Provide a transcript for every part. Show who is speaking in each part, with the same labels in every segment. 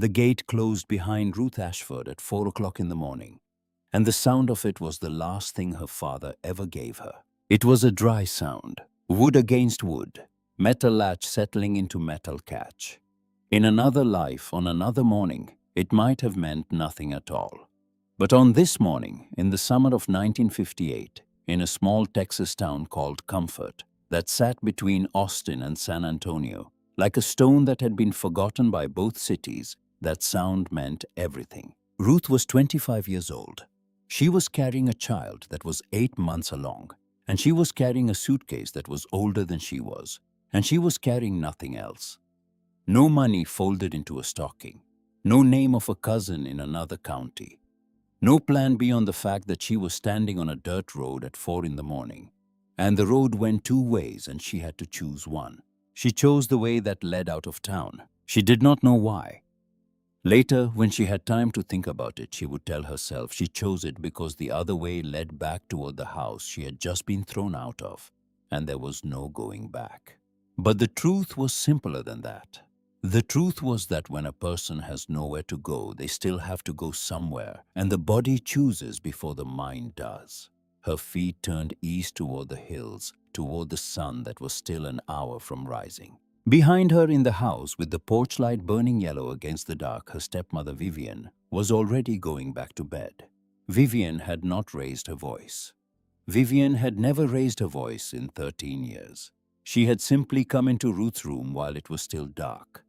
Speaker 1: The gate closed behind Ruth Ashford at 4 o'clock in the morning, and the sound of it was the last thing her father ever gave her. It was a dry sound, wood against wood, metal latch settling into metal catch. In another life, on another morning, it might have meant nothing at all. But on this morning, in the summer of 1958, in a small Texas town called Comfort, that sat between Austin and San Antonio, like a stone that had been forgotten by both cities, that sound meant everything. Ruth was 25 years old. She was carrying a child that was 8 months along, and she was carrying a suitcase that was older than she was, and she was carrying nothing else. No money folded into a stocking, no name of a cousin in another county, no plan beyond the fact that she was standing on a dirt road at 4 in the morning, and the road went 2 ways and she had to choose one. She chose the way that led out of town. She did not know why. Later, when she had time to think about it, she would tell herself she chose it because the other way led back toward the house she had just been thrown out of, and there was no going back. But the truth was simpler than that. The truth was that when a person has nowhere to go, they still have to go somewhere, and the body chooses before the mind does. Her feet turned east toward the hills, toward the sun that was still an hour from rising. Behind her in the house, with the porch light burning yellow against the dark, her stepmother Vivian was already going back to bed. Vivian had not raised her voice. Vivian had never raised her voice in 13 years. She had simply come into Ruth's room while it was still dark,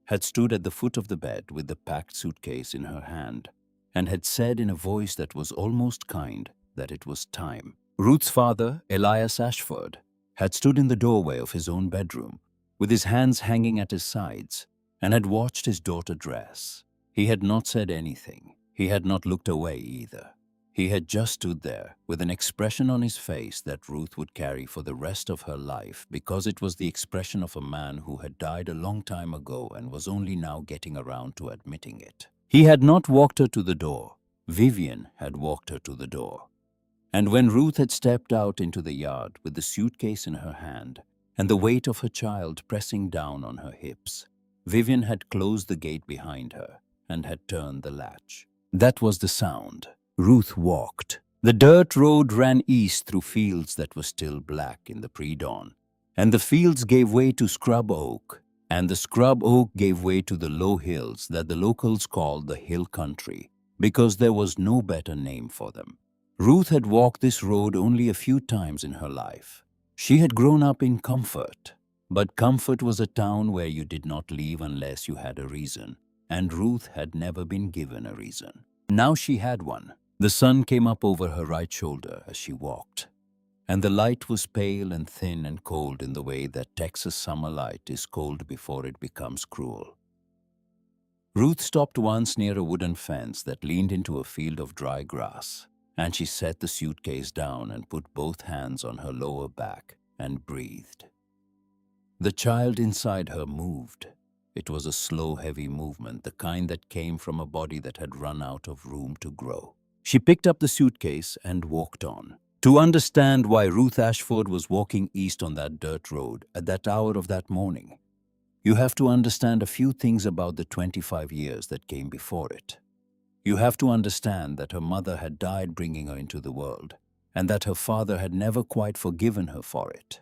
Speaker 1: had stood at the foot of the bed with the packed suitcase in her hand, and had said in a voice that was almost kind that it was time. Ruth's father, Elias Ashford, had stood in the doorway of his own bedroom, with his hands hanging at his sides, and had watched his daughter dress. He had not said anything. He had not looked away either. He had just stood there, with an expression on his face that Ruth would carry for the rest of her life, because it was the expression of a man who had died a long time ago and was only now getting around to admitting it. He had not walked her to the door. Vivian had walked her to the door. And when Ruth had stepped out into the yard with the suitcase in her hand and the weight of her child pressing down on her hips, Vivian had closed the gate behind her and had turned the latch. That was the sound. Ruth walked. The dirt road ran east through fields that were still black in the pre-dawn, and the fields gave way to scrub oak, and the scrub oak gave way to the low hills that the locals called the hill country, because there was no better name for them. Ruth had walked this road only a few times in her life. She had grown up in Comfort, but Comfort was a town where you did not leave unless you had a reason, and Ruth had never been given a reason. Now she had one. The sun came up over her right shoulder as she walked, and the light was pale and thin and cold in the way that Texas summer light is cold before it becomes cruel. Ruth stopped once near a wooden fence that leaned into a field of dry grass, and she set the suitcase down and put both hands on her lower back and breathed. The child inside her moved. It was a slow, heavy movement, the kind that came from a body that had run out of room to grow. She picked up the suitcase and walked on. To understand why Ruth Ashford was walking east on that dirt road at that hour of that morning, you have to understand a few things about the 25 years that came before it. You have to understand that her mother had died bringing her into the world, and that her father had never quite forgiven her for it.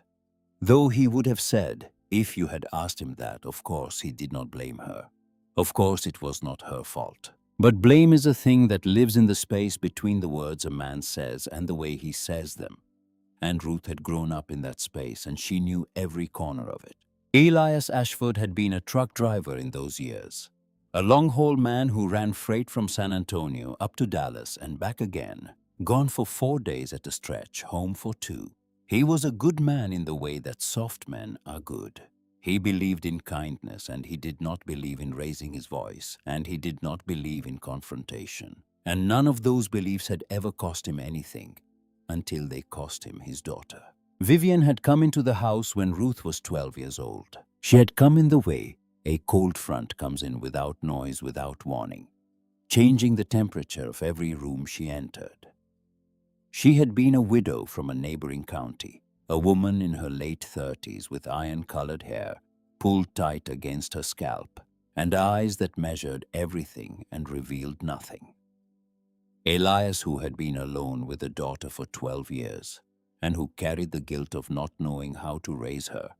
Speaker 1: Though he would have said, if you had asked him that, of course he did not blame her. Of course it was not her fault. But blame is a thing that lives in the space between the words a man says and the way he says them. And Ruth had grown up in that space, and she knew every corner of it. Elias Ashford had been a truck driver in those years. A long-haul man who ran freight from San Antonio up to Dallas and back again, gone for 4 days at a stretch, home for 2. He was a good man in the way that soft men are good. He believed in kindness, and he did not believe in raising his voice, and he did not believe in confrontation. And none of those beliefs had ever cost him anything, until they cost him his daughter. Vivian had come into the house when Ruth was 12 years old. She had come in the way a cold front comes in without noise, without warning, changing the temperature of every room she entered. She had been a widow from a neighboring county, a woman in her late 30s with iron-colored hair pulled tight against her scalp and eyes that measured everything and revealed nothing. Elias, who had been alone with a daughter for 12 years and who carried the guilt of not knowing how to raise her,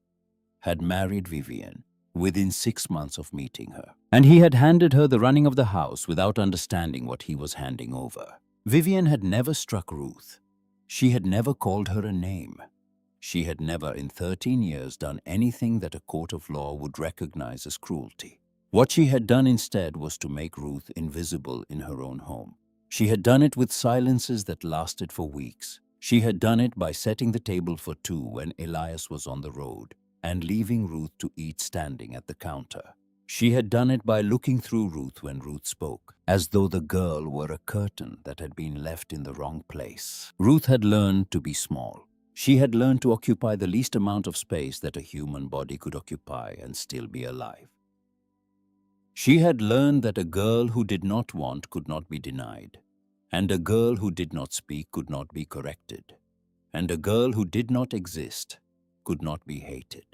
Speaker 1: had married Vivian within 6 months of meeting her. And he had handed her the running of the house without understanding what he was handing over. Vivian had never struck Ruth. She had never called her a name. She had never in 13 years done anything that a court of law would recognize as cruelty. What she had done instead was to make Ruth invisible in her own home. She had done it with silences that lasted for weeks. She had done it by setting the table for two when Elias was on the road and leaving Ruth to eat standing at the counter. She had done it by looking through Ruth when Ruth spoke, as though the girl were a curtain that had been left in the wrong place. Ruth had learned to be small. She had learned to occupy the least amount of space that a human body could occupy and still be alive. She had learned that a girl who did not want could not be denied, and a girl who did not speak could not be corrected, and a girl who did not exist could not be hated.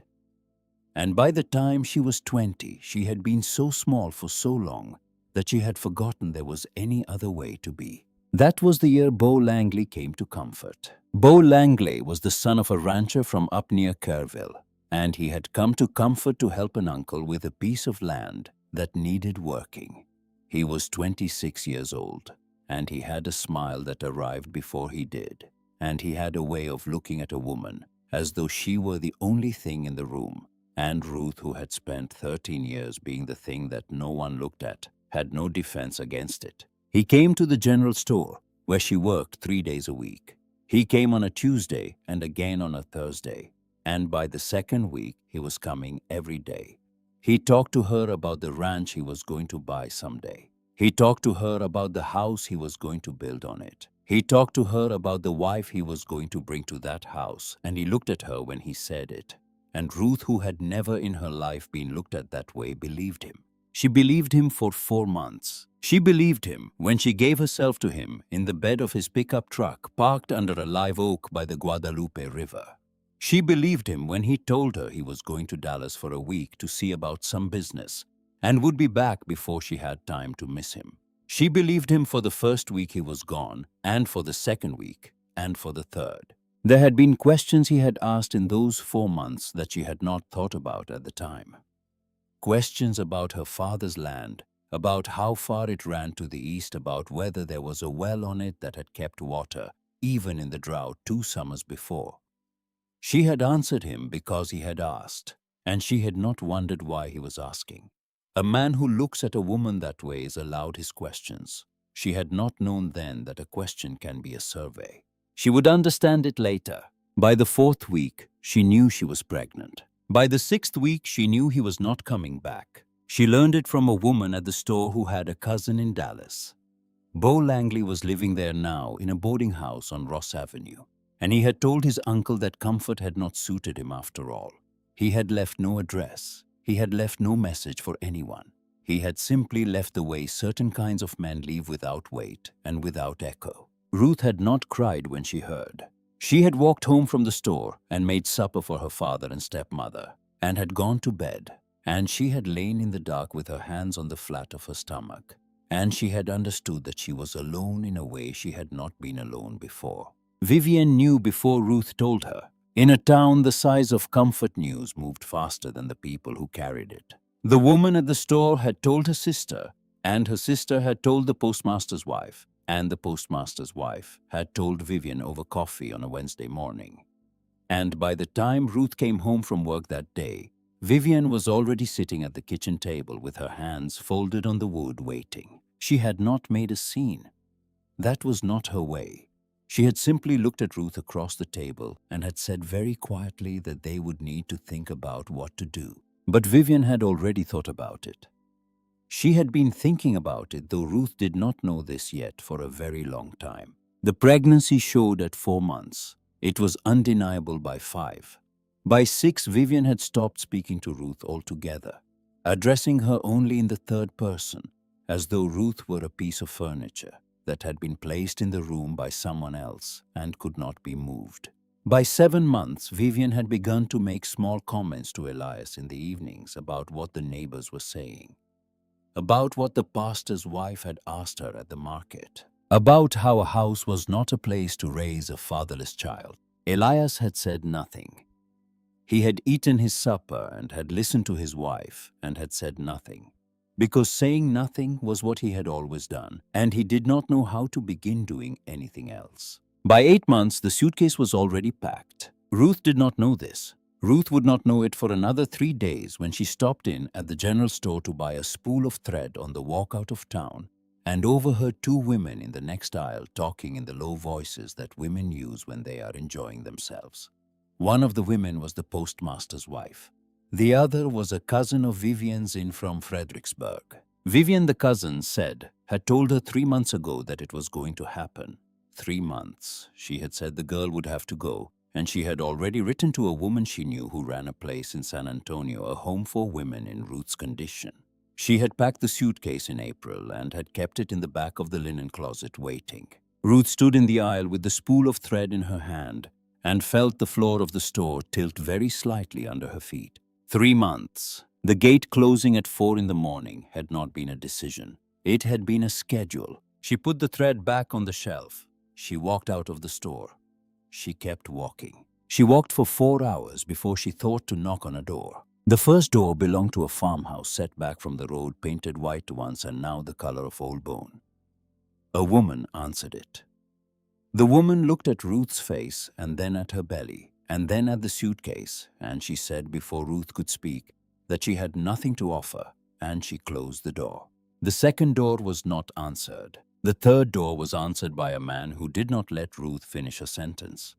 Speaker 1: And by the time she was 20, she had been so small for so long that she had forgotten there was any other way to be. That was the year Beau Langley came to Comfort. Beau Langley was the son of a rancher from up near Kerrville, and he had come to Comfort to help an uncle with a piece of land that needed working. He was 26 years old, and he had a smile that arrived before he did, and he had a way of looking at a woman as though she were the only thing in the room, and Ruth, who had spent 13 years being the thing that no one looked at, had no defense against it. He came to the general store, where she worked 3 days a week. He came on a Tuesday and again on a Thursday, and by the second week he was coming every day. He talked to her about the ranch he was going to buy someday. He talked to her about the house he was going to build on it. He talked to her about the wife he was going to bring to that house, and he looked at her when he said it. And Ruth, who had never in her life been looked at that way, believed him. She believed him for 4 months. She believed him when she gave herself to him in the bed of his pickup truck parked under a live oak by the Guadalupe River. She believed him when he told her he was going to Dallas for a week to see about some business and would be back before she had time to miss him. She believed him for the first week he was gone, and for the second week, and for the third. There had been questions he had asked in those 4 months that she had not thought about at the time. Questions about her father's land, about how far it ran to the east, about whether there was a well on it that had kept water, even in the drought 2 summers before. She had answered him because he had asked, and she had not wondered why he was asking. A man who looks at a woman that way is allowed his questions. She had not known then that a question can be a survey. She would understand it later. By the 4th week, she knew she was pregnant. By the 6th week, she knew he was not coming back. She learned it from a woman at the store who had a cousin in Dallas. Beau Langley was living there now in a boarding house on Ross Avenue, and he had told his uncle that Comfort had not suited him after all. He had left no address. He had left no message for anyone. He had simply left the way certain kinds of men leave without weight and without echo. Ruth had not cried when she heard. She had walked home from the store and made supper for her father and stepmother, and had gone to bed, and she had lain in the dark with her hands on the flat of her stomach, and she had understood that she was alone in a way she had not been alone before. Vivian knew before Ruth told her. In a town the size of Comfort, news moved faster than the people who carried it. The woman at the store had told her sister, and her sister had told the postmaster's wife, and the postmaster's wife had told Vivian over coffee on a Wednesday morning. And by the time Ruth came home from work that day, Vivian was already sitting at the kitchen table with her hands folded on the wood, waiting. She had not made a scene. That was not her way. She had simply looked at Ruth across the table and had said very quietly that they would need to think about what to do. But Vivian had already thought about it. She had been thinking about it, though Ruth did not know this yet, for a very long time. The pregnancy showed at 4 months. It was undeniable by 5. By 6, Vivian had stopped speaking to Ruth altogether, addressing her only in the third person, as though Ruth were a piece of furniture that had been placed in the room by someone else and could not be moved. By 7 months, Vivian had begun to make small comments to Elias in the evenings about what the neighbors were saying. about what the pastor's wife had asked her at the market, about how a house was not a place to raise a fatherless child. Elias had said nothing. He had eaten his supper and had listened to his wife and had said nothing, because saying nothing was what he had always done, and he did not know how to begin doing anything else. By 8 months, the suitcase was already packed. Ruth did not know this. Ruth would not know it for another 3 days when she stopped in at the general store to buy a spool of thread on the walk out of town and overheard 2 women in the next aisle talking in the low voices that women use when they are enjoying themselves. One of the women was the postmaster's wife. The other was a cousin of Vivian's in from Fredericksburg. Vivian, the cousin, had told her 3 months ago that it was going to happen. 3 months. She had said the girl would have to go, and she had already written to a woman she knew who ran a place in San Antonio, a home for women in Ruth's condition. She had packed the suitcase in April and had kept it in the back of the linen closet waiting. Ruth stood in the aisle with the spool of thread in her hand and felt the floor of the store tilt very slightly under her feet. 3 months. The gate closing at 4 in the morning had not been a decision. It had been a schedule. She put the thread back on the shelf. She walked out of the store. She kept walking. She walked for 4 hours before she thought to knock on a door. The first door belonged to a farmhouse set back from the road, painted white once and now the color of old bone. A woman answered it. The woman looked at Ruth's face and then at her belly and then at the suitcase, and she said before Ruth could speak that she had nothing to offer, and she closed the door. The second door was not answered. The third door was answered by a man who did not let Ruth finish a sentence.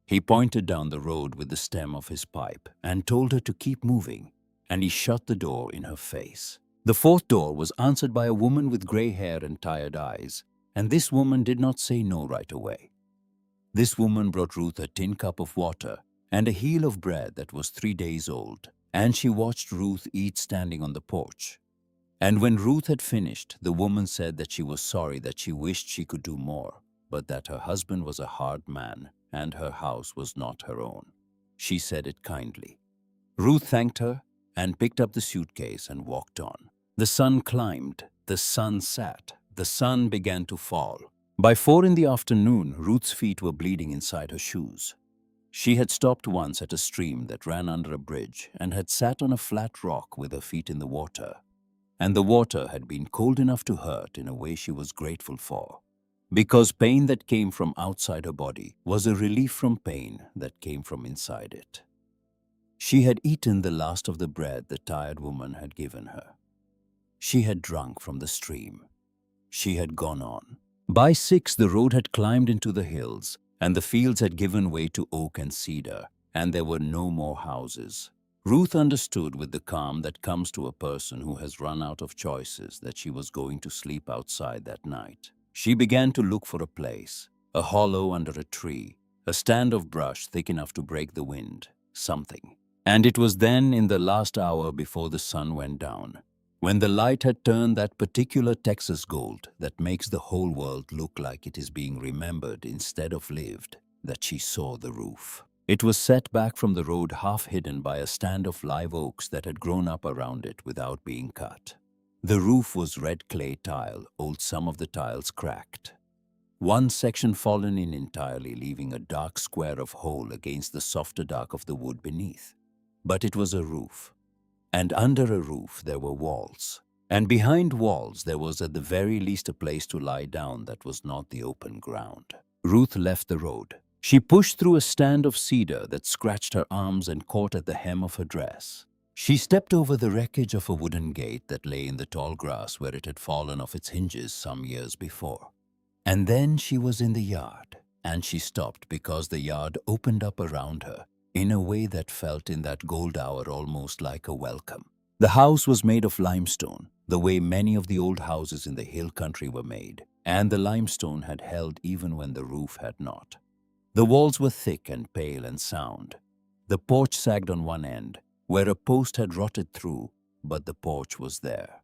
Speaker 1: He pointed down the road with the stem of his pipe and told her to keep moving, and he shut the door in her face. The fourth door was answered by a woman with gray hair and tired eyes, and this woman did not say no right away. This woman brought Ruth a tin cup of water and a heel of bread that was 3 days old, and she watched Ruth eat standing on the porch. And when Ruth had finished, the woman said that she was sorry, that she wished she could do more, but that her husband was a hard man and her house was not her own. She said it kindly. Ruth thanked her and picked up the suitcase and walked on. The sun climbed, the sun sat, the sun began to fall. By 4 in the afternoon, Ruth's feet were bleeding inside her shoes. She had stopped once at a stream that ran under a bridge and had sat on a flat rock with her feet in the water. And the water had been cold enough to hurt in a way she was grateful for, because pain that came from outside her body was a relief from pain that came from inside it. She had eaten the last of the bread the tired woman had given her. She had drunk from the stream. She had gone on. By 6, the road had climbed into the hills, and the fields had given way to oak and cedar, and there were no more houses. Ruth understood with the calm that comes to a person who has run out of choices that she was going to sleep outside that night. She began to look for a place, a hollow under a tree, a stand of brush thick enough to break the wind, something. And it was then, in the last hour before the sun went down, when the light had turned that particular Texas gold that makes the whole world look like it is being remembered instead of lived, that she saw the roof. It was set back from the road, half hidden by a stand of live oaks that had grown up around it without being cut. The roof was red clay tile, some of the tiles cracked. One section fallen in entirely, leaving a dark square of hole against the softer dark of the wood beneath. But it was a roof. And under a roof there were walls. And behind walls there was at the very least a place to lie down that was not the open ground. Ruth left the road. She pushed through a stand of cedar that scratched her arms and caught at the hem of her dress. She stepped over the wreckage of a wooden gate that lay in the tall grass where it had fallen off its hinges some years before. And then she was in the yard, and she stopped because the yard opened up around her in a way that felt in that gold hour almost like a welcome. The house was made of limestone, the way many of the old houses in the hill country were made, and the limestone had held even when the roof had not. The walls were thick and pale and sound. The porch sagged on one end, where a post had rotted through, but the porch was there.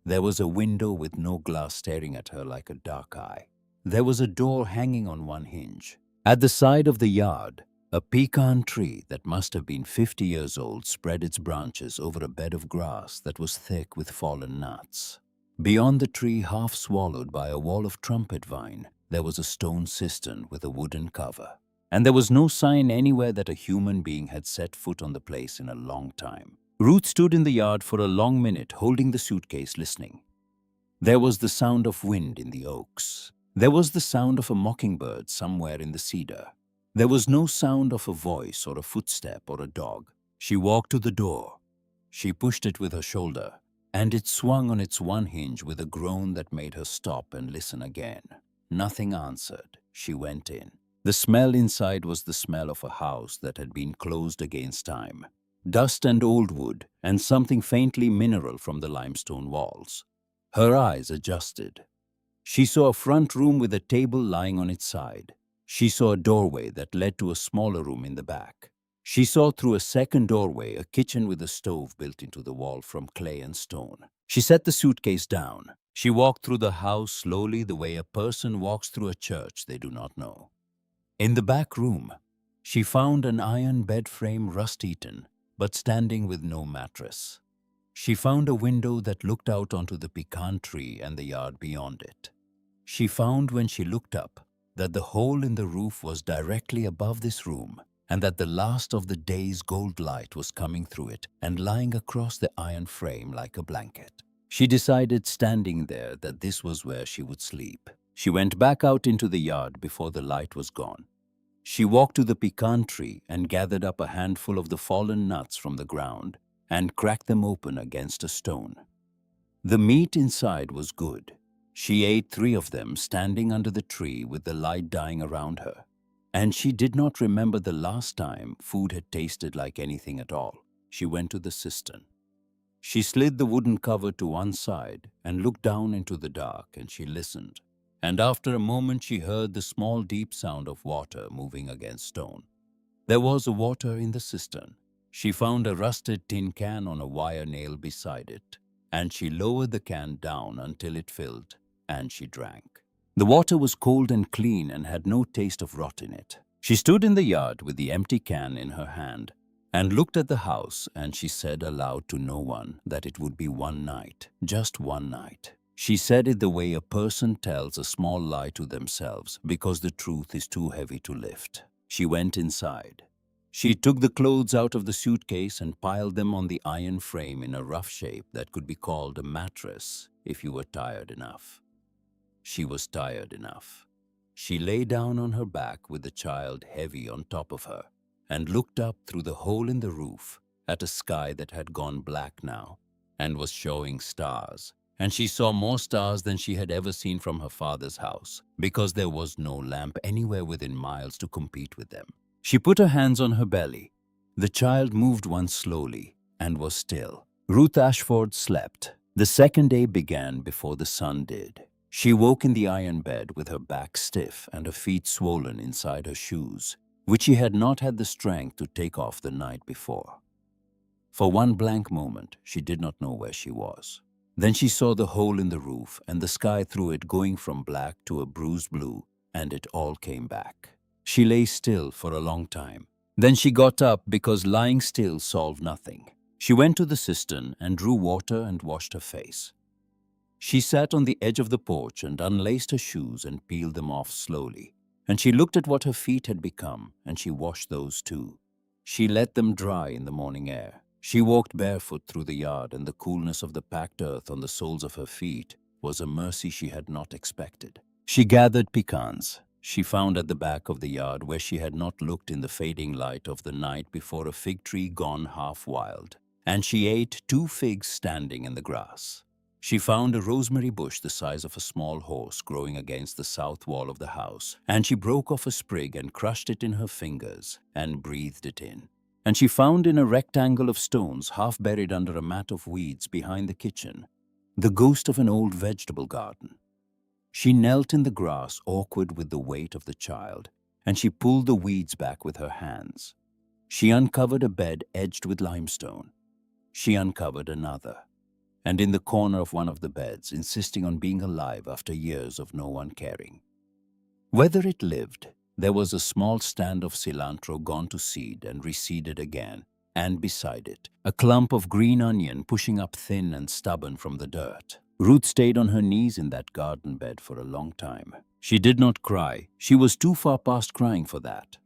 Speaker 1: There was a window with no glass staring at her like a dark eye. There was a door hanging on one hinge. At the side of the yard, A pecan tree that must have been 50 years old spread its branches over a bed of grass that was thick with fallen nuts. Beyond the tree, half swallowed by a wall of trumpet vine, there was a stone cistern with a wooden cover. And there was no sign anywhere that a human being had set foot on the place in a long time. Ruth stood in the yard for a long minute, holding the suitcase, listening. There was the sound of wind in the oaks. There was the sound of a mockingbird somewhere in the cedar. There was no sound of a voice or a footstep or a dog. She walked to the door. She pushed it with her shoulder, and it swung on its one hinge with a groan that made her stop and listen again. Nothing answered. She went in. The smell inside was the smell of a house that had been closed against time. Dust and old wood, and something faintly mineral from the limestone walls. Her eyes adjusted. She saw a front room with a table lying on its side. She saw a doorway that led to a smaller room in the back. She saw through a second doorway a kitchen with a stove built into the wall from clay and stone. She set the suitcase down. She walked through the house slowly, the way a person walks through a church they do not know. In the back room, she found an iron bed frame, rust-eaten, but standing with no mattress. She found a window that looked out onto the pecan tree and the yard beyond it. She found, when she looked up, that the hole in the roof was directly above this room, and that the last of the day's gold light was coming through it and lying across the iron frame like a blanket. She decided, standing there, that this was where she would sleep. She went back out into the yard before the light was gone. She walked to the pecan tree and gathered up a handful of the fallen nuts from the ground and cracked them open against a stone. The meat inside was good. She ate 3 of them standing under the tree with the light dying around her. And she did not remember the last time food had tasted like anything at all. She went to the cistern. She slid the wooden cover to one side and looked down into the dark, and she listened. And after a moment she heard the small deep sound of water moving against stone. There was water in the cistern. She found a rusted tin can on a wire nail beside it, and she lowered the can down until it filled, and she drank. The water was cold and clean and had no taste of rot in it. She stood in the yard with the empty can in her hand and looked at the house, and she said aloud to no one that it would be one night, just one night. She said it the way a person tells a small lie to themselves because the truth is too heavy to lift. She went inside. She took the clothes out of the suitcase and piled them on the iron frame in a rough shape that could be called a mattress if you were tired enough. She was tired enough. She lay down on her back with the child heavy on top of her and looked up through the hole in the roof at a sky that had gone black now and was showing stars. And she saw more stars than she had ever seen from her father's house, because there was no lamp anywhere within miles to compete with them. She put her hands on her belly. The child moved once slowly and was still. Ruth Ashford slept. The second day began before the sun did. She woke in the iron bed with her back stiff and her feet swollen inside her shoes, which she had not had the strength to take off the night before. For one blank moment, she did not know where she was. Then she saw the hole in the roof and the sky through it going from black to a bruised blue, and it all came back. She lay still for a long time. Then she got up because lying still solved nothing. She went to the cistern and drew water and washed her face. She sat on the edge of the porch and unlaced her shoes and peeled them off slowly. And she looked at what her feet had become, and she washed those too. She let them dry in the morning air. She walked barefoot through the yard, and the coolness of the packed earth on the soles of her feet was a mercy she had not expected. She gathered pecans. She found at the back of the yard, where she had not looked in the fading light of the night before, a fig tree gone half wild, and she ate 2 figs standing in the grass. She found a rosemary bush the size of a small horse growing against the south wall of the house, and she broke off a sprig and crushed it in her fingers and breathed it in. And she found in a rectangle of stones half buried under a mat of weeds behind the kitchen the ghost of an old vegetable garden. She knelt in the grass, awkward with the weight of the child, and she pulled the weeds back with her hands. She uncovered a bed edged with limestone. She uncovered another, and in the corner of one of the beds, insisting on being alive after years of no one caring. Whether it lived, There was a small stand of cilantro gone to seed and reseeded again, and beside it, a clump of green onion pushing up thin and stubborn from the dirt. Ruth stayed on her knees in that garden bed for a long time. She did not cry. She was too far past crying for that.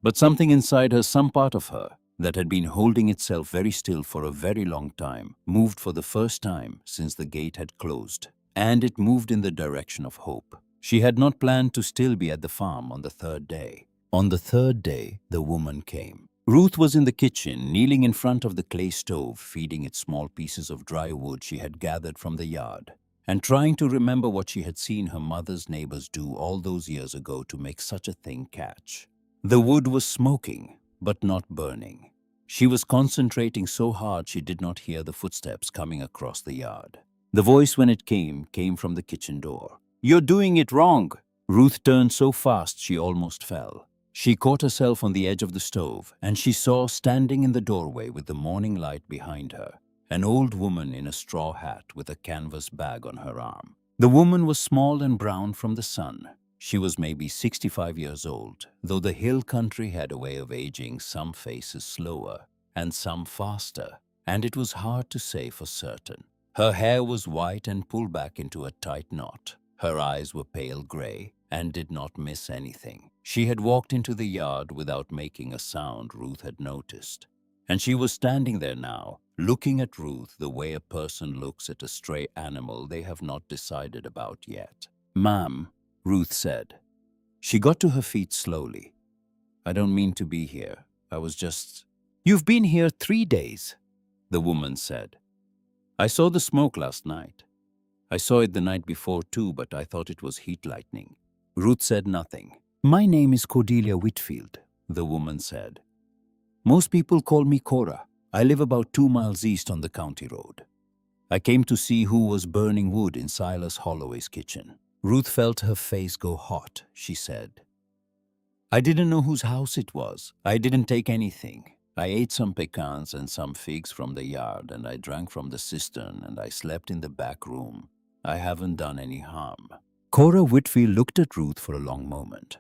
Speaker 1: But something inside her, some part of her, that had been holding itself very still for a very long time, moved for the first time since the gate had closed. And it moved in the direction of hope. She had not planned to still be at the farm on the third day. On the third day, the woman came. Ruth was in the kitchen, kneeling in front of the clay stove, feeding it small pieces of dry wood she had gathered from the yard, and trying to remember what she had seen her mother's neighbors do all those years ago to make such a thing catch. The wood was smoking, but not burning. She was concentrating so hard she did not hear the footsteps coming across the yard. The voice, when it came from the kitchen door. "You're doing it wrong!" Ruth turned so fast she almost fell. She caught herself on the edge of the stove, and she saw, standing in the doorway with the morning light behind her, an old woman in a straw hat with a canvas bag on her arm. The woman was small and brown from the sun. She was maybe 65 years old, though the hill country had a way of aging some faces slower and some faster, and it was hard to say for certain. Her hair was white and pulled back into a tight knot. Her eyes were pale gray and did not miss anything. She had walked into the yard without making a sound, Ruth had noticed. And she was standing there now, looking at Ruth the way a person looks at a stray animal they have not decided about yet. "Ma'am," Ruth said. She got to her feet slowly. "I don't mean to be here. I was just—" "You've been here 3 days," the woman said. "I saw the smoke last night. I saw it the night before too, but I thought it was heat lightning." Ruth said nothing. "My name is Cordelia Whitfield," the woman said. "Most people call me Cora. I live about 2 miles east on the county road. I came to see who was burning wood in Silas Holloway's kitchen." Ruth felt her face go hot. She said, "I didn't know whose house it was. I didn't take anything. I ate some pecans and some figs from the yard, and I drank from the cistern, and I slept in the back room. I haven't done any harm." Cora Whitfield looked at Ruth for a long moment.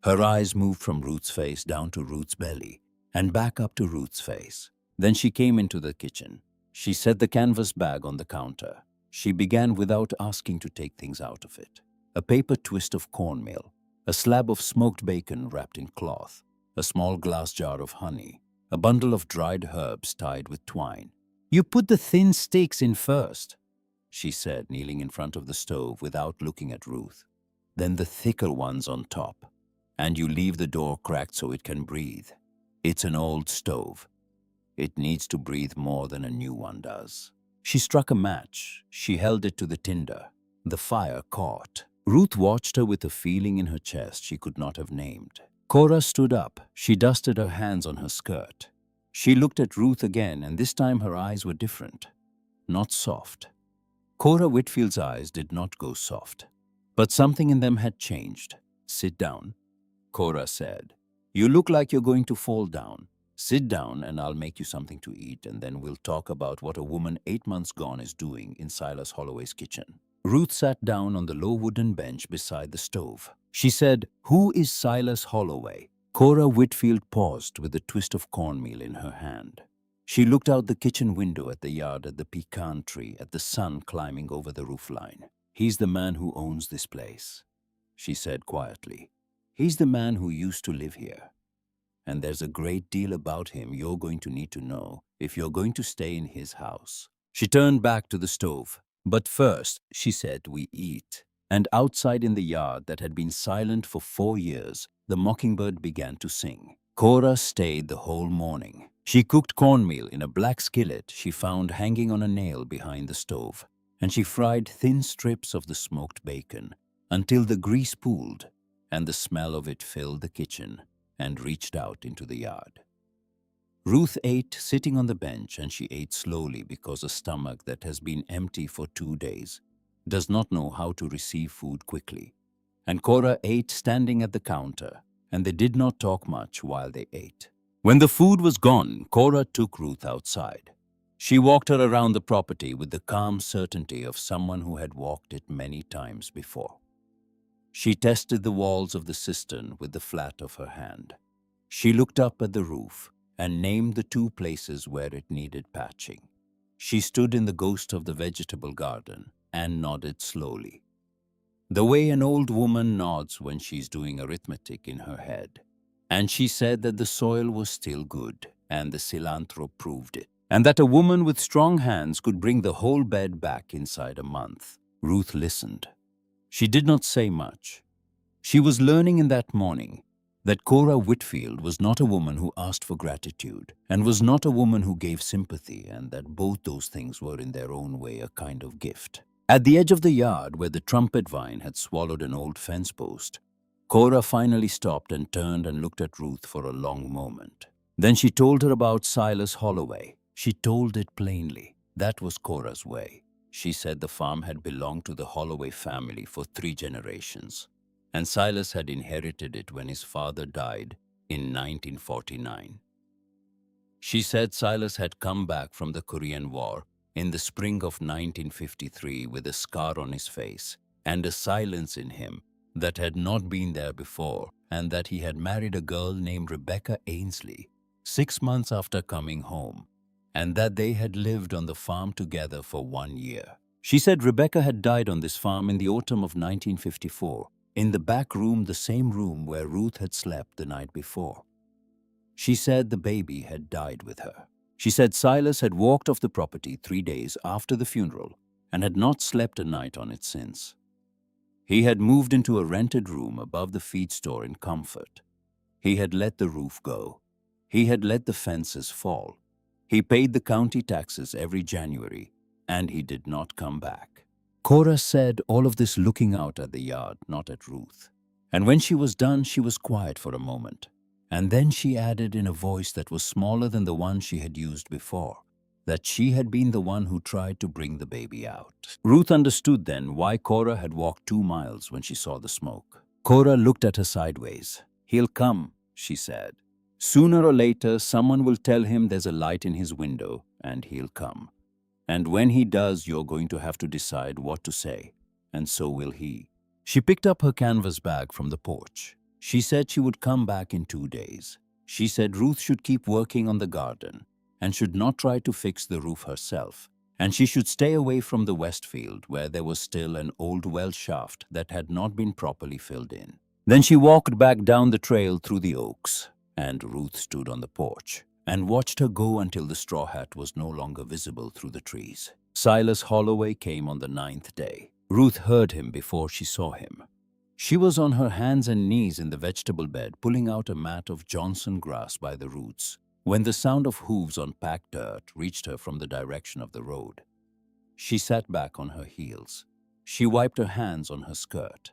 Speaker 1: Her eyes moved from Ruth's face down to Ruth's belly and back up to Ruth's face. Then she came into the kitchen. She set the canvas bag on the counter. She began without asking to take things out of it. A paper twist of cornmeal, a slab of smoked bacon wrapped in cloth, a small glass jar of honey, a bundle of dried herbs tied with twine. "You put the thin sticks in first," she said, kneeling in front of the stove without looking at Ruth. "Then the thicker ones on top. And you leave the door cracked so it can breathe. It's an old stove. It needs to breathe more than a new one does." She struck a match. She held it to the tinder. The fire caught. Ruth watched her with a feeling in her chest she could not have named. Cora stood up. She dusted her hands on her skirt. She looked at Ruth again, and this time her eyes were different. Not soft. Cora Whitfield's eyes did not go soft, but something in them had changed. "Sit down," Cora said. "You look like you're going to fall down. Sit down and I'll make you something to eat, and then we'll talk about what a woman 8 months gone is doing in Silas Holloway's kitchen." Ruth sat down on the low wooden bench beside the stove. She said, "Who is Silas Holloway?" Cora Whitfield paused with a twist of cornmeal in her hand. She looked out the kitchen window at the yard, at the pecan tree, at the sun climbing over the roofline. "He's the man who owns this place," she said quietly. "He's the man who used to live here. And there's a great deal about him you're going to need to know if you're going to stay in his house." She turned back to the stove. "But first," she said, "we eat." And outside in the yard that had been silent for 4 years, the mockingbird began to sing. Cora stayed the whole morning. She cooked cornmeal in a black skillet she found hanging on a nail behind the stove, and she fried thin strips of the smoked bacon until the grease pooled and the smell of it filled the kitchen and reached out into the yard. Ruth ate sitting on the bench, and she ate slowly because a stomach that has been empty for 2 days does not know how to receive food quickly. And Cora ate standing at the counter, and they did not talk much while they ate. When the food was gone, Cora took Ruth outside. She walked her around the property with the calm certainty of someone who had walked it many times before. She tested the walls of the cistern with the flat of her hand. She looked up at the roof and named the 2 places where it needed patching. She stood in the ghost of the vegetable garden and nodded slowly, the way an old woman nods when she's doing arithmetic in her head. And she said that the soil was still good, and the cilantro proved it, and that a woman with strong hands could bring the whole bed back inside a month. Ruth listened. She did not say much. She was learning in that morning that Cora Whitfield was not a woman who asked for gratitude, and was not a woman who gave sympathy, and that both those things were in their own way a kind of gift. At the edge of the yard where the trumpet vine had swallowed an old fence post, Cora finally stopped and turned and looked at Ruth for a long moment. Then she told her about Silas Holloway. She told it plainly. That was Cora's way. She said the farm had belonged to the Holloway family for 3 generations, and Silas had inherited it when his father died in 1949. She said Silas had come back from the Korean War in the spring of 1953 with a scar on his face and a silence in him that had not been there before, and that he had married a girl named Rebecca Ainsley 6 months after coming home, and that they had lived on the farm together for 1 year. She said Rebecca had died on this farm in the autumn of 1954, in the back room, the same room where Ruth had slept the night before. She said the baby had died with her. She said Silas had walked off the property 3 days after the funeral and had not slept a night on it since. He had moved into a rented room above the feed store in comfort. He had let the roof go. He had let the fences fall. He paid the county taxes every January, and he did not come back. Cora said all of this looking out at the yard, not at Ruth. And when she was done, she was quiet for a moment. And then she added in a voice that was smaller than the one she had used before, that she had been the one who tried to bring the baby out. Ruth understood then why Cora had walked 2 miles when she saw the smoke. Cora looked at her sideways. "He'll come," she said. "Sooner or later, someone will tell him there's a light in his window, and he'll come. And when he does, you're going to have to decide what to say, and so will he." She picked up her canvas bag from the porch. She said she would come back in 2 days. She said Ruth should keep working on the garden and should not try to fix the roof herself, and she should stay away from the Westfield where there was still an old well shaft that had not been properly filled in. Then she walked back down the trail through the oaks, and Ruth stood on the porch and watched her go until the straw hat was no longer visible through the trees. Silas Holloway came on the 9th day. Ruth heard him before she saw him. She was on her hands and knees in the vegetable bed, pulling out a mat of Johnson grass by the roots, when the sound of hooves on packed dirt reached her from the direction of the road. She sat back on her heels. She wiped her hands on her skirt.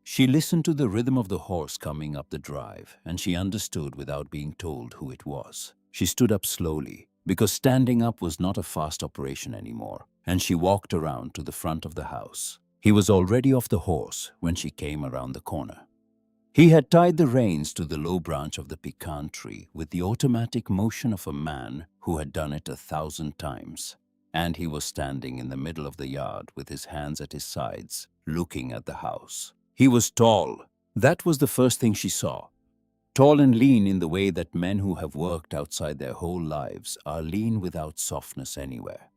Speaker 1: She listened to the rhythm of the horse coming up the drive, and she understood without being told who it was. She stood up slowly, because standing up was not a fast operation anymore, and she walked around to the front of the house. He was already off the horse when she came around the corner. He had tied the reins to the low branch of the pecan tree with the automatic motion of a man who had done it 1,000 times, and he was standing in the middle of the yard with his hands at his sides, looking at the house. He was tall. That was the first thing she saw. Tall and lean in the way that men who have worked outside their whole lives are lean without softness anywhere.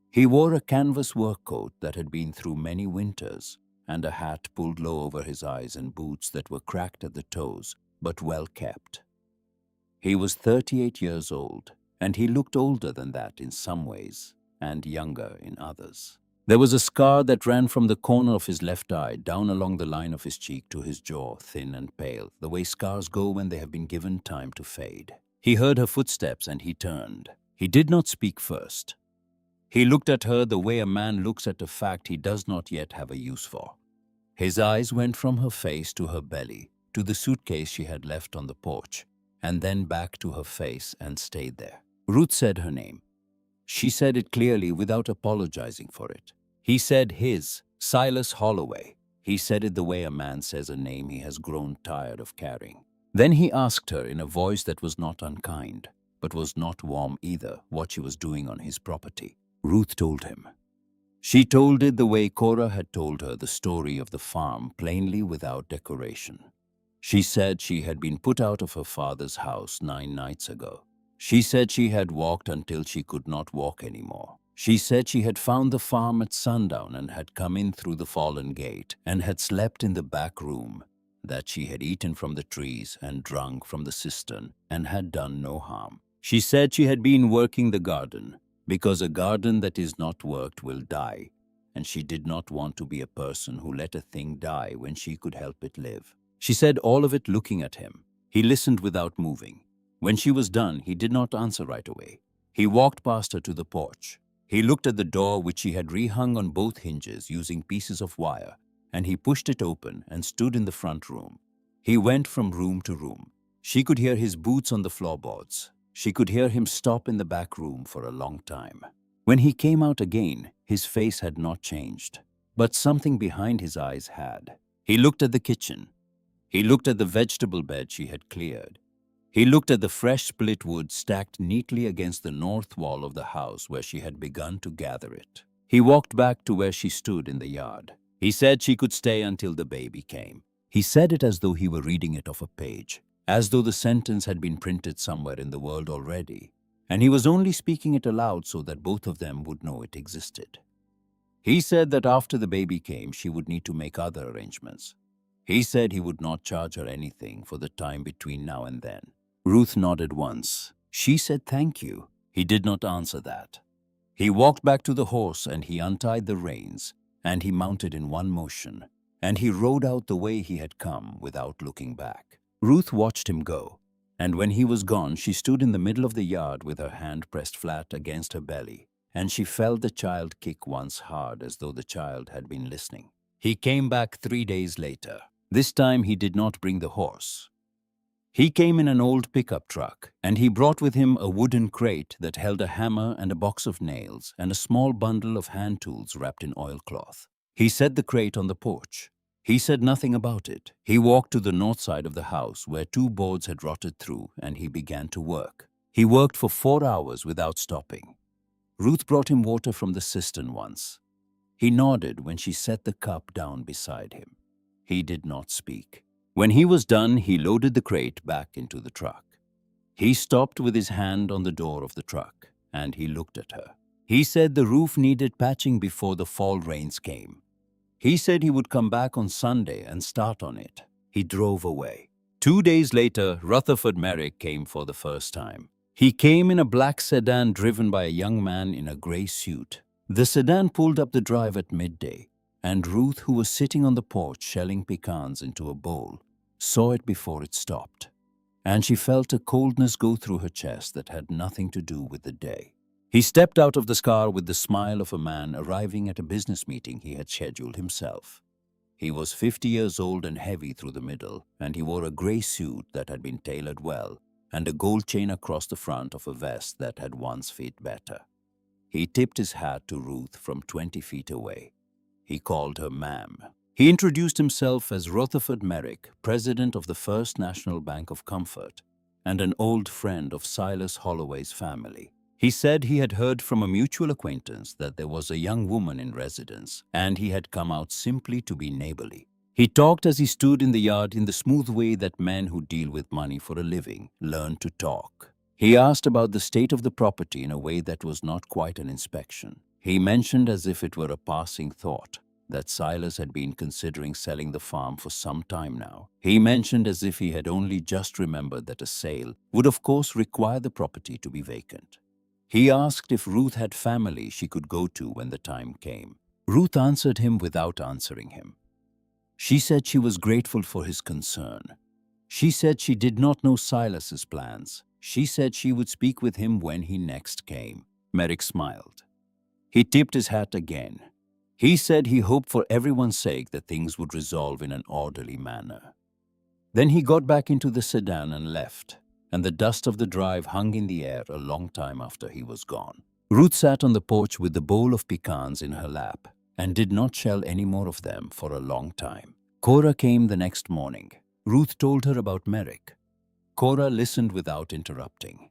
Speaker 1: He wore a canvas work coat that had been through many winters, and a hat pulled low over his eyes, and boots that were cracked at the toes, but well kept. He was 38 years old, and he looked older than that in some ways, and younger in others. There was a scar that ran from the corner of his left eye down along the line of his cheek to his jaw, thin and pale, the way scars go when they have been given time to fade. He heard her footsteps, and he turned. He did not speak first. He looked at her the way a man looks at a fact he does not yet have a use for. His eyes went from her face to her belly, to the suitcase she had left on the porch, and then back to her face and stayed there. Ruth said her name. She said it clearly without apologizing for it. He said his, Silas Holloway. He said it the way a man says a name he has grown tired of carrying. Then he asked her in a voice that was not unkind, but was not warm either, what she was doing on his property. Ruth told him. She told it the way Cora had told her the story of the farm, plainly without decoration. She said she had been put out of her father's house 9 nights ago. She said she had walked until she could not walk anymore. She said she had found the farm at sundown and had come in through the fallen gate and had slept in the back room, that she had eaten from the trees and drunk from the cistern and had done no harm. She said she had been working the garden, because a garden that is not worked will die, and she did not want to be a person who let a thing die when she could help it live. She said all of it looking at him. He listened without moving. When she was done, he did not answer right away. He walked past her to the porch. He looked at the door, which she had rehung on both hinges using pieces of wire, and he pushed it open and stood in the front room. He went from room to room. She could hear his boots on the floorboards. She could hear him stop in the back room for a long time. When he came out again, his face had not changed, but something behind his eyes had. He looked at the kitchen. He looked at the vegetable bed she had cleared. He looked at the fresh split wood stacked neatly against the north wall of the house where she had begun to gather it. He walked back to where she stood in the yard. He said she could stay until the baby came. He said it as though he were reading it off a page, as though the sentence had been printed somewhere in the world already, and he was only speaking it aloud so that both of them would know it existed. He said that after the baby came, she would need to make other arrangements. He said he would not charge her anything for the time between now and then. Ruth nodded once. She said thank you. He did not answer that. He walked back to the horse and he untied the reins, and he mounted in one motion, and he rode out the way he had come without looking back. Ruth watched him go, and when he was gone, she stood in the middle of the yard with her hand pressed flat against her belly, and she felt the child kick once hard as though the child had been listening. He came back 3 days later. This time he did not bring the horse. He came in an old pickup truck, and he brought with him a wooden crate that held a hammer and a box of nails and a small bundle of hand tools wrapped in oilcloth. He set the crate on the porch. He said nothing about it. He walked to the north side of the house where 2 boards had rotted through, and he began to work. He worked for 4 hours without stopping. Ruth brought him water from the cistern once. He nodded when she set the cup down beside him. He did not speak. When he was done, he loaded the crate back into the truck. He stopped with his hand on the door of the truck, and he looked at her. He said the roof needed patching before the fall rains came. He said he would come back on Sunday and start on it. He drove away. 2 days later, Rutherford Merrick came for the first time. He came in a black sedan driven by a young man in a gray suit. The sedan pulled up the drive at midday, and Ruth, who was sitting on the porch shelling pecans into a bowl, saw it before it stopped, and she felt a coldness go through her chest that had nothing to do with the day. He stepped out of the car with the smile of a man arriving at a business meeting he had scheduled himself. He was 50 years old and heavy through the middle, and he wore a gray suit that had been tailored well and a gold chain across the front of a vest that had once fit better. He tipped his hat to Ruth from 20 feet away. He called her ma'am. He introduced himself as Rutherford Merrick, president of the First National Bank of Comfort, and an old friend of Silas Holloway's family. He said he had heard from a mutual acquaintance that there was a young woman in residence, and he had come out simply to be neighborly. He talked as he stood in the yard in the smooth way that men who deal with money for a living learn to talk. He asked about the state of the property in a way that was not quite an inspection. He mentioned, as if it were a passing thought, that Silas had been considering selling the farm for some time now. He mentioned as if he had only just remembered that a sale would of course require the property to be vacant. He asked if Ruth had family she could go to when the time came. Ruth answered him without answering him. She said she was grateful for his concern. She said she did not know Silas's plans. She said she would speak with him when he next came. Merrick smiled. He tipped his hat again. He said he hoped for everyone's sake that things would resolve in an orderly manner. Then he got back into the sedan and left, and the dust of the drive hung in the air a long time after he was gone. Ruth sat on the porch with the bowl of pecans in her lap and did not shell any more of them for a long time. Cora came the next morning. Ruth told her about Merrick. Cora listened without interrupting.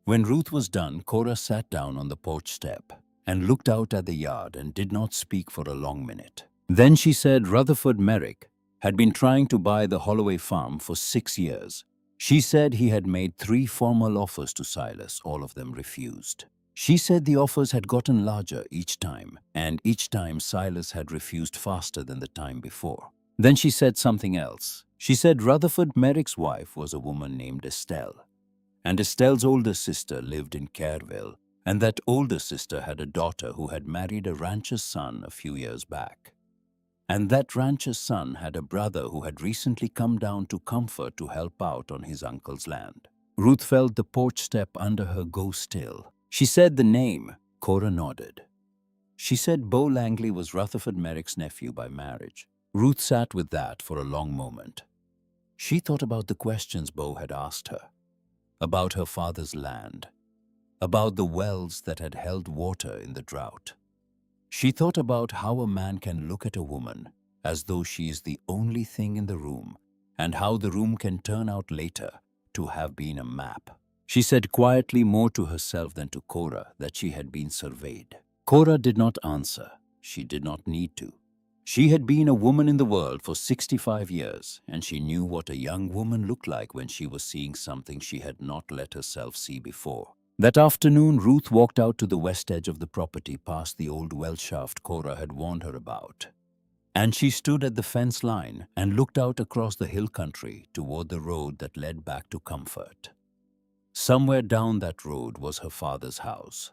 Speaker 1: When Ruth was done, Cora sat down on the porch step. and looked out at the yard and did not speak for a long minute. Then she said Rutherford Merrick had been trying to buy the Holloway farm for 6 years. She said he had made 3 formal offers to Silas, all of them refused. She said the offers had gotten larger each time, and each time Silas had refused faster than the time before. Then she said something else. She said Rutherford Merrick's wife was a woman named Estelle, and Estelle's older sister lived in Careville, and that older sister had a daughter who had married a rancher's son a few years back. And that rancher's son had a brother who had recently come down to Comfort to help out on his uncle's land. Ruth felt the porch step under her go still. She said the name. Cora nodded. She said Bo Langley was Rutherford Merrick's nephew by marriage. Ruth sat with that for a long moment. She thought about the questions Bo had asked her, about her father's land, about the wells that had held water in the drought. She thought about how a man can look at a woman as though she is the only thing in the room, and how the room can turn out later to have been a map. She said quietly, more to herself than to Cora, that she had been surveyed. Cora did not answer. She did not need to. She had been a woman in the world for 65 years, and she knew what a young woman looked like when she was seeing something she had not let herself see before. That afternoon, Ruth walked out to the west edge of the property past the old well shaft Cora had warned her about. And she stood at the fence line and looked out across the hill country toward the road that led back to Comfort. Somewhere down that road was her father's house.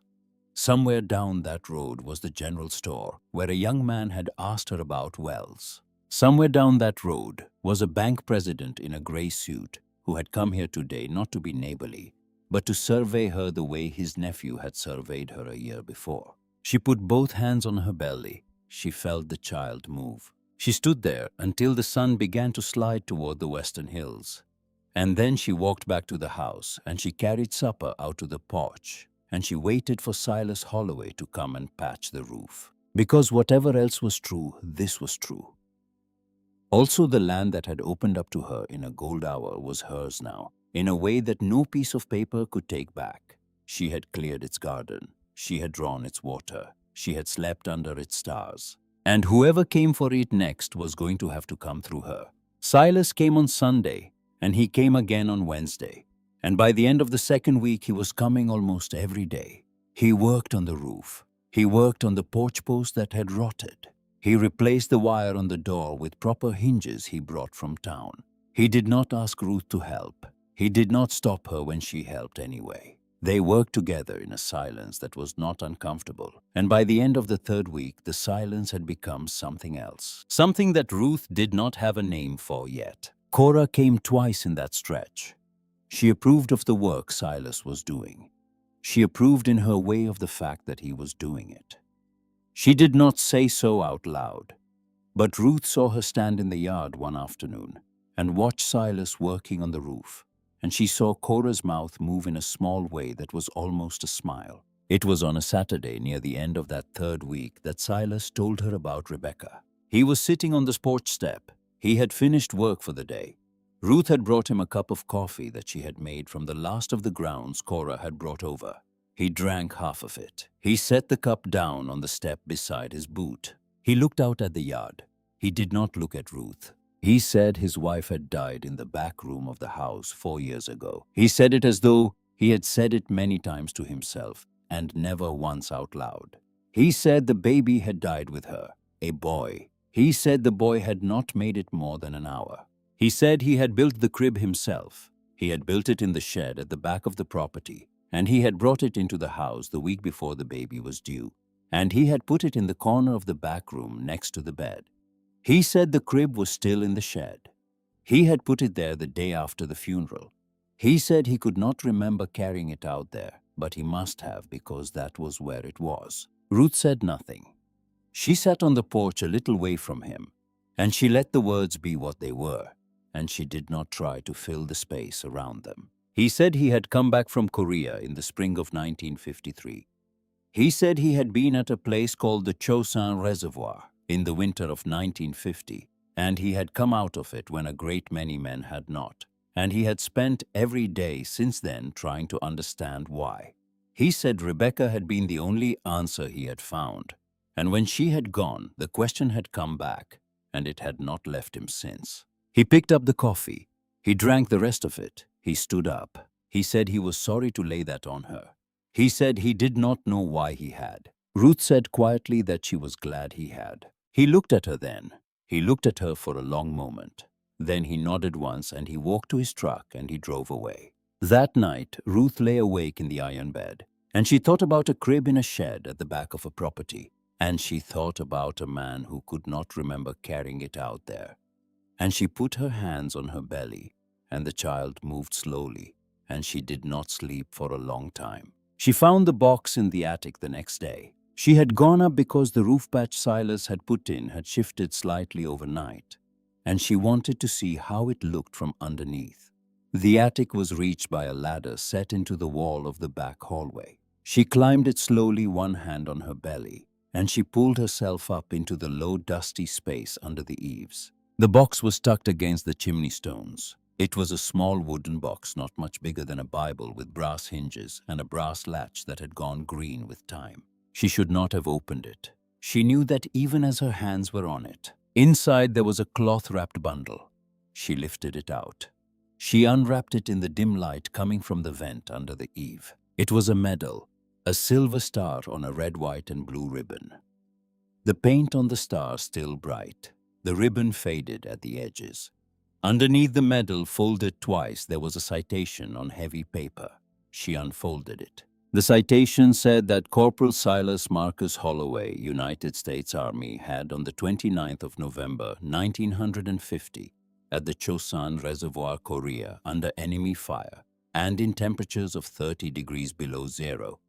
Speaker 1: Somewhere down that road was the general store where a young man had asked her about wells. Somewhere down that road was a bank president in a gray suit who had come here today not to be neighborly, but to survey her the way his nephew had surveyed her a year before. She put both hands on her belly. She felt the child move. She stood there until the sun began to slide toward the western hills. And then she walked back to the house, and she carried supper out to the porch, and she waited for Silas Holloway to come and patch the roof. Because whatever else was true, this was true. Also, the land that had opened up to her in a gold hour was hers now, in a way that no piece of paper could take back. She had cleared its garden. She had drawn its water. She had slept under its stars. And whoever came for it next was going to have to come through her. Silas came on Sunday, and he came again on Wednesday. And by the end of the second week, he was coming almost every day. He worked on the roof. He worked on the porch post that had rotted. He replaced the wire on the door with proper hinges he brought from town. He did not ask Ruth to help. He did not stop her when she helped anyway. They worked together in a silence that was not uncomfortable. And by the end of the third week, the silence had become something else. Something that Ruth did not have a name for yet. Cora came twice in that stretch. She approved of the work Silas was doing. She approved in her way of the fact that he was doing it. She did not say so out loud, but Ruth saw her stand in the yard one afternoon and watch Silas working on the roof, and she saw Cora's mouth move in a small way that was almost a smile. It was on a Saturday near the end of that third week that Silas told her about Rebecca. He was sitting on the porch step. He had finished work for the day. Ruth had brought him a cup of coffee that she had made from the last of the grounds Cora had brought over. He drank half of it. He set the cup down on the step beside his boot. He looked out at the yard. He did not look at Ruth. He said his wife had died in the back room of the house 4 years ago. He said it as though he had said it many times to himself and never once out loud. He said the baby had died with her, a boy. He said the boy had not made it more than an hour. He said he had built the crib himself. He had built it in the shed at the back of the property, and he had brought it into the house the week before the baby was due, and he had put it in the corner of the back room next to the bed. He said the crib was still in the shed. He had put it there the day after the funeral. He said he could not remember carrying it out there, but he must have because that was where it was. Ruth said nothing. She sat on the porch a little way from him, and she let the words be what they were, and she did not try to fill the space around them. He said he had come back from Korea in the spring of 1953. He said he had been at a place called the Chosin Reservoir in the winter of 1950, and he had come out of it when a great many men had not, and he had spent every day since then trying to understand why. He said Rebecca had been the only answer he had found, and when she had gone, the question had come back, and it had not left him since. He picked up the coffee. He drank the rest of it. He stood up. He said he was sorry to lay that on her. He said he did not know why he had. Ruth said quietly that she was glad he had. He looked at her then. He looked at her for a long moment. Then he nodded once and he walked to his truck and he drove away. That night, Ruth lay awake in the iron bed, and she thought about a crib in a shed at the back of a property, and she thought about a man who could not remember carrying it out there. And she put her hands on her belly, and the child moved slowly, and she did not sleep for a long time. She found the box in the attic the next day. She had gone up because the roof patch Silas had put in had shifted slightly overnight, and she wanted to see how it looked from underneath. The attic was reached by a ladder set into the wall of the back hallway. She climbed it slowly, one hand on her belly, and she pulled herself up into the low, dusty space under the eaves. The box was tucked against the chimney stones. It was a small wooden box, not much bigger than a Bible, with brass hinges and a brass latch that had gone green with time. She should not have opened it. She knew that even as her hands were on it. Inside there was a cloth-wrapped bundle. She lifted it out. She unwrapped it in the dim light coming from the vent under the eave. It was a medal, a silver star on a red, white, and blue ribbon. The paint on the star still bright. The ribbon faded at the edges. Underneath the medal, folded twice, there was a citation on heavy paper. She unfolded it. The citation said that Corporal Silas Marcus Holloway, United States Army, had on the 29th of November, 1950, at the Chosin Reservoir, Korea, under enemy fire, and in temperatures of 30 degrees below zero,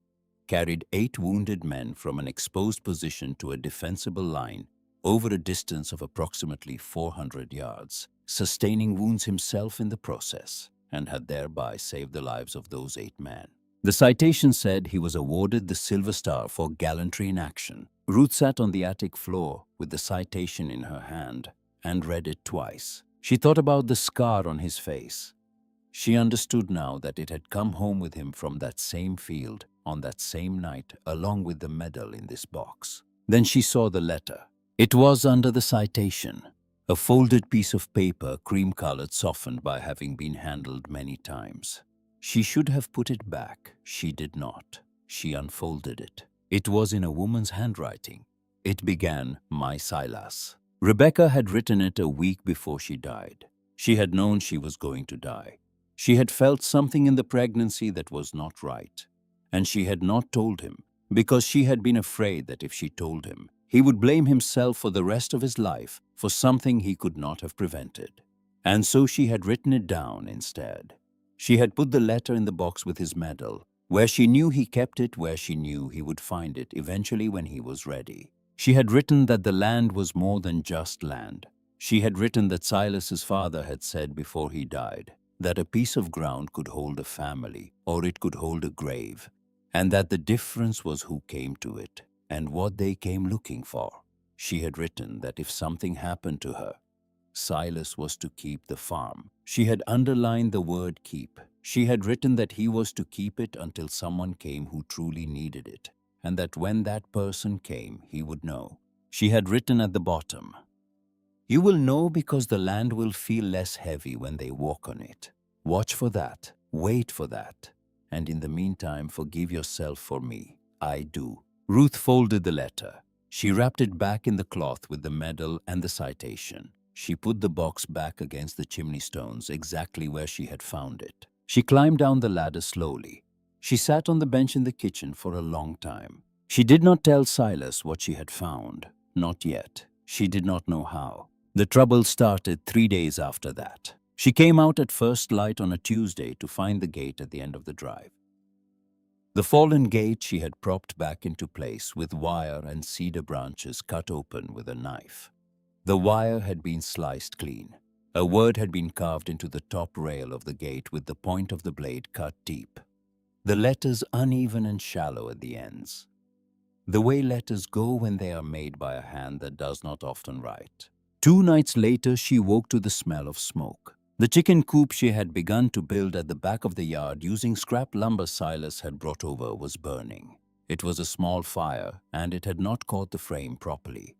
Speaker 1: carried 8 wounded men from an exposed position to a defensible line over a distance of approximately 400 yards, sustaining wounds himself in the process, and had thereby saved the lives of those 8 men. The citation said he was awarded the Silver Star for gallantry in action. Ruth sat on the attic floor with the citation in her hand and read it twice. She thought about the scar on his face. She understood now that it had come home with him from that same field on that same night, along with the medal in this box. Then she saw the letter. It was under the citation, a folded piece of paper, cream-colored, softened by having been handled many times. She should have put it back. She did not. She unfolded it. It was in a woman's handwriting. It began, "My Silas." Rebecca had written it a week before she died. She had known she was going to die. She had felt something in the pregnancy that was not right, and she had not told him because she had been afraid that if she told him, he would blame himself for the rest of his life for something he could not have prevented. And so she had written it down instead. She had put the letter in the box with his medal, where she knew he kept it, where she knew he would find it eventually when he was ready. She had written that the land was more than just land. She had written that Silas's father had said before he died that a piece of ground could hold a family, or it could hold a grave, and that the difference was who came to it and what they came looking for. She had written that if something happened to her, Silas was to keep the farm. She had underlined the word keep. She had written that he was to keep it until someone came who truly needed it, and that when that person came, he would know. She had written at the bottom, "You will know because the land will feel less heavy when they walk on it. Watch for that. Wait for that. And in the meantime, forgive yourself for me. I do." Ruth folded the letter. She wrapped it back in the cloth with the medal and the citation. She put the box back against the chimney stones, exactly where she had found it. She climbed down the ladder slowly. She sat on the bench in the kitchen for a long time. She did not tell Silas what she had found. Not yet. She did not know how. The trouble started 3 days after that. She came out at first light on a Tuesday to find the gate at the end of the drive. The fallen gate she had propped back into place with wire and cedar branches cut open with a knife. The wire had been sliced clean. A word had been carved into the top rail of the gate with the point of the blade cut deep. The letters uneven and shallow at the ends. The way letters go when they are made by a hand that does not often write. 2 nights later, she woke to the smell of smoke. The chicken coop she had begun to build at the back of the yard using scrap lumber Silas had brought over was burning. It was a small fire, and it had not caught the frame properly,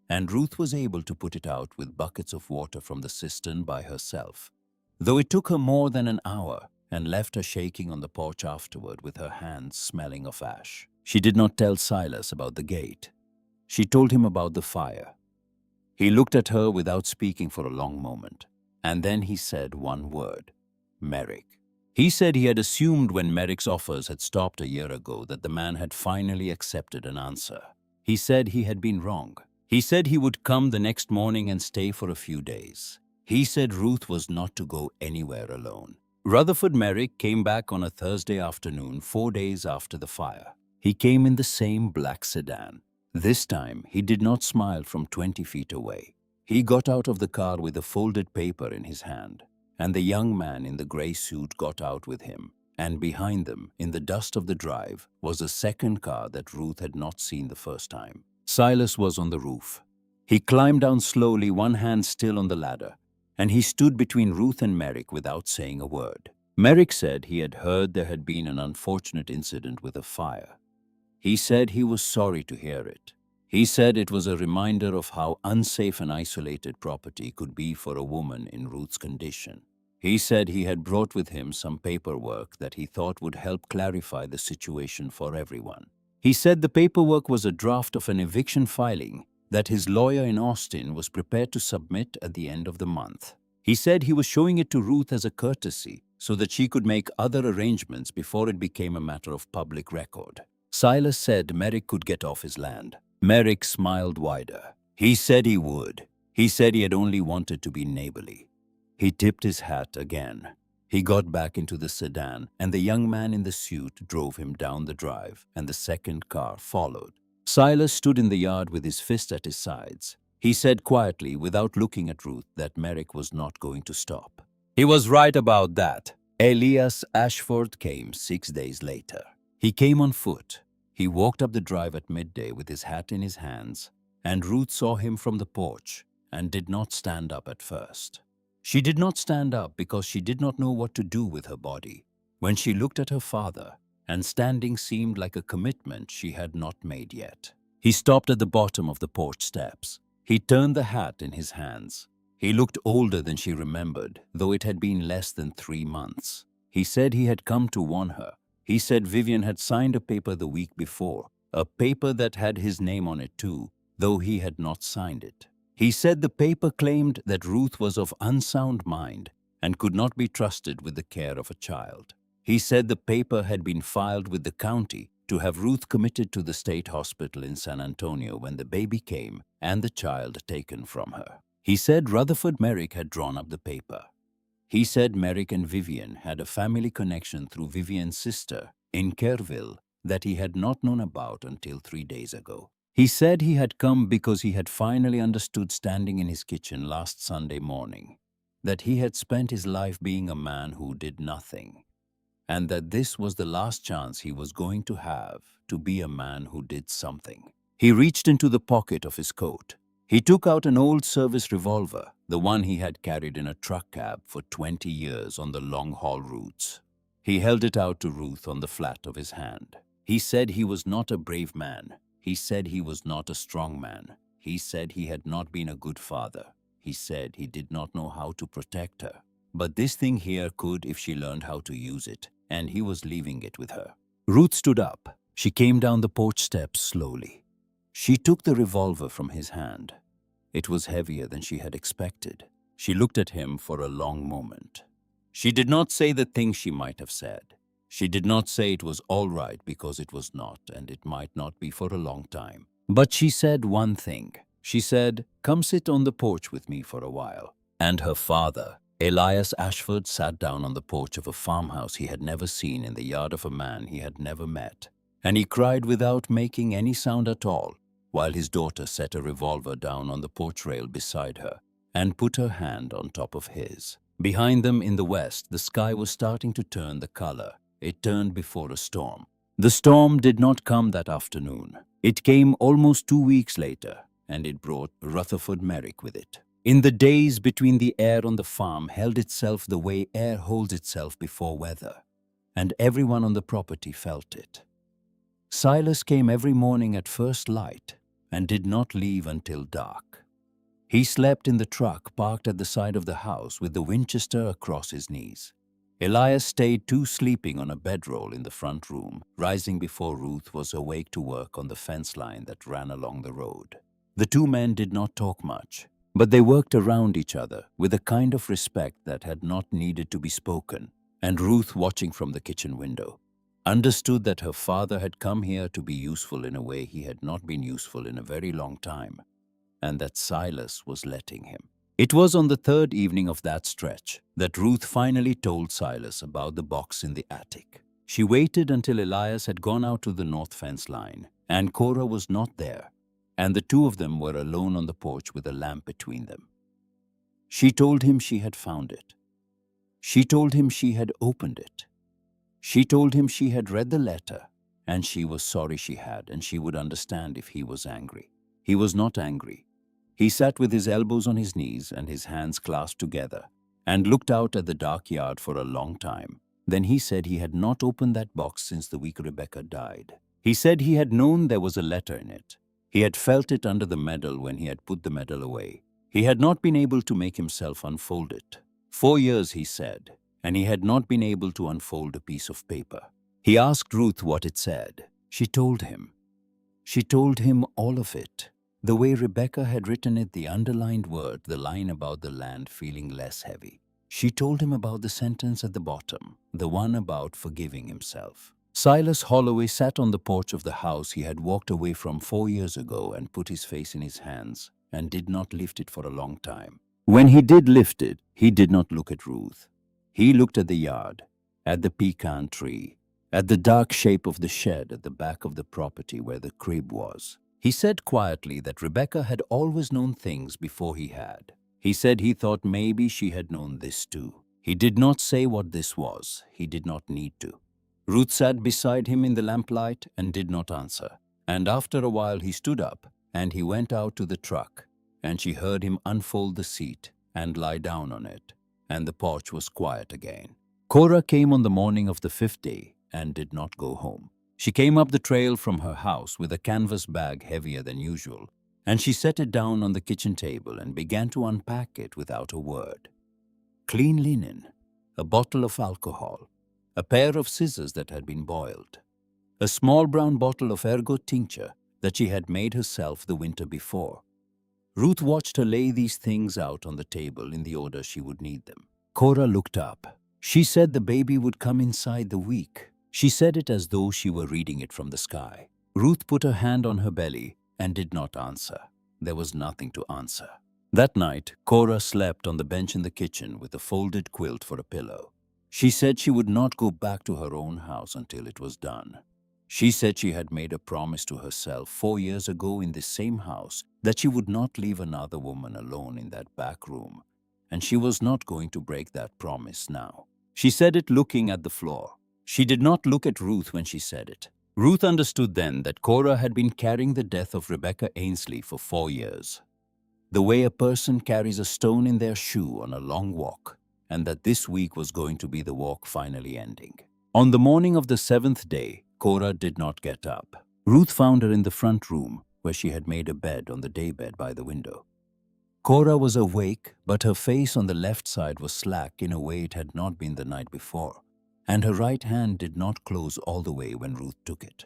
Speaker 1: and Ruth was able to put it out with buckets of water from the cistern by herself. Though it took her more than an hour and left her shaking on the porch afterward with her hands smelling of ash. She did not tell Silas about the gate. She told him about the fire. He looked at her without speaking for a long moment, and then he said one word: Merrick. He said he had assumed when Merrick's offers had stopped a year ago that the man had finally accepted an answer. He said he had been wrong. He said he would come the next morning and stay for a few days. He said Ruth was not to go anywhere alone. Rutherford Merrick came back on a Thursday afternoon 4 days after the fire. He came in the same black sedan. This time, he did not smile from 20 feet away. He got out of the car with a folded paper in his hand, and the young man in the gray suit got out with him, and behind them, in the dust of the drive, was a second car that Ruth had not seen the first time. Silas was on the roof. He climbed down slowly, one hand still on the ladder, and he stood between Ruth and Merrick without saying a word. Merrick said he had heard there had been an unfortunate incident with a fire. He said he was sorry to hear it. He said it was a reminder of how unsafe an isolated property could be for a woman in Ruth's condition. He said he had brought with him some paperwork that he thought would help clarify the situation for everyone. He said the paperwork was a draft of an eviction filing that his lawyer in Austin was prepared to submit at the end of the month. He said he was showing it to Ruth as a courtesy so that she could make other arrangements before it became a matter of public record. Silas said Merrick could get off his land. Merrick smiled wider. He said he would. He said he had only wanted to be neighborly. He tipped his hat again. He got back into the sedan, and the young man in the suit drove him down the drive, and the second car followed. Silas stood in the yard with his fist at his sides. He said quietly, without looking at Ruth, that Merrick was not going to stop. He was right about that. Elias Ashford came 6 days later. He came on foot. He walked up the drive at midday with his hat in his hands, and Ruth saw him from the porch and did not stand up at first. She did not stand up because she did not know what to do with her body. When she looked at her father, and standing seemed like a commitment she had not made yet. He stopped at the bottom of the porch steps. He turned the hat in his hands. He looked older than she remembered, though it had been less than 3 months. He said he had come to warn her. He said Vivian had signed a paper the week before, a paper that had his name on it too, though he had not signed it. He said the paper claimed that Ruth was of unsound mind and could not be trusted with the care of a child. He said the paper had been filed with the county to have Ruth committed to the state hospital in San Antonio when the baby came and the child taken from her. He said Rutherford Merrick had drawn up the paper. He said Merrick and Vivian had a family connection through Vivian's sister in Kerrville that he had not known about until 3 days ago. He said he had come because he had finally understood standing in his kitchen last Sunday morning that he had spent his life being a man who did nothing, and that this was the last chance he was going to have to be a man who did something. He reached into the pocket of his coat. He took out an old service revolver, the one he had carried in a truck cab for 20 years on the long-haul routes. He held it out to Ruth on the flat of his hand. He said he was not a brave man. He said he was not a strong man. He said he had not been a good father. He said he did not know how to protect her. But this thing here could if she learned how to use it, and he was leaving it with her. Ruth stood up. She came down the porch steps slowly. She took the revolver from his hand. It was heavier than she had expected. She looked at him for a long moment. She did not say the things she might have said. She did not say it was all right because it was not, and it might not be for a long time. But she said one thing. She said, "Come sit on the porch with me for a while." And her father, Elias Ashford, sat down on the porch of a farmhouse he had never seen in the yard of a man he had never met. And he cried without making any sound at all, while his daughter set a revolver down on the porch rail beside her and put her hand on top of his. Behind them in the west, the sky was starting to turn the color. It turned before a storm. The storm did not come that afternoon. It came almost 2 weeks later, and it brought Rutherford Merrick with it. In the days between, the air on the farm held itself the way air holds itself before weather, and everyone on the property felt it. Silas came every morning at first light and did not leave until dark. He slept in the truck parked at the side of the house with the Winchester across his knees. Elias stayed too, sleeping on a bedroll in the front room, rising before Ruth was awake to work on the fence line that ran along the road. The two men did not talk much, but they worked around each other with a kind of respect that had not needed to be spoken, and Ruth, watching from the kitchen window, understood that her father had come here to be useful in a way he had not been useful in a very long time, and that Silas was letting him. It was on the third evening of that stretch that Ruth finally told Silas about the box in the attic. She waited until Elias had gone out to the north fence line, and Cora was not there, and the two of them were alone on the porch with a lamp between them. She told him she had found it. She told him she had opened it. She told him she had read the letter, and she was sorry she had, and she would understand if he was angry. He was not angry. He sat with his elbows on his knees and his hands clasped together and looked out at the dark yard for a long time. Then he said he had not opened that box since the week Rebecca died. He said he had known there was a letter in it. He had felt it under the medal when he had put the medal away. He had not been able to make himself unfold it. 4 years, he said, and he had not been able to unfold a piece of paper. He asked Ruth what it said. She told him. She told him all of it. The way Rebecca had written it, the underlined word, the line about the land feeling less heavy. She told him about the sentence at the bottom, the one about forgiving himself. Silas Holloway sat on the porch of the house he had walked away from 4 years ago and put his face in his hands and did not lift it for a long time. When he did lift it, he did not look at Ruth. He looked at the yard, at the pecan tree, at the dark shape of the shed at the back of the property where the crib was. He said quietly that Rebecca had always known things before he had. He said he thought maybe she had known this too. He did not say what this was. He did not need to. Ruth sat beside him in the lamplight and did not answer. And after a while he stood up and he went out to the truck, and she heard him unfold the seat and lie down on it, and the porch was quiet again. Cora came on the morning of the 5th day and did not go home. She came up the trail from her house with a canvas bag heavier than usual, and she set it down on the kitchen table and began to unpack it without a word. Clean linen, a bottle of alcohol, a pair of scissors that had been boiled, a small brown bottle of ergot tincture that she had made herself the winter before. Ruth watched her lay these things out on the table in the order she would need them. Cora looked up. She said the baby would come inside the week. She said it as though she were reading it from the sky. Ruth put her hand on her belly and did not answer. There was nothing to answer. That night, Cora slept on the bench in the kitchen with a folded quilt for a pillow. She said she would not go back to her own house until it was done. She said she had made a promise to herself 4 years ago in this same house that she would not leave another woman alone in that back room, and she was not going to break that promise now. She said it looking at the floor. She did not look at Ruth when she said it. Ruth understood then that Cora had been carrying the death of Rebecca Ainsley for 4 years. The way a person carries a stone in their shoe on a long walk, and that this week was going to be the walk finally ending. On the morning of the 7th day, Cora did not get up. Ruth found her in the front room, where she had made a bed on the daybed by the window. Cora was awake, but her face on the left side was slack in a way it had not been the night before, and her right hand did not close all the way when Ruth took it.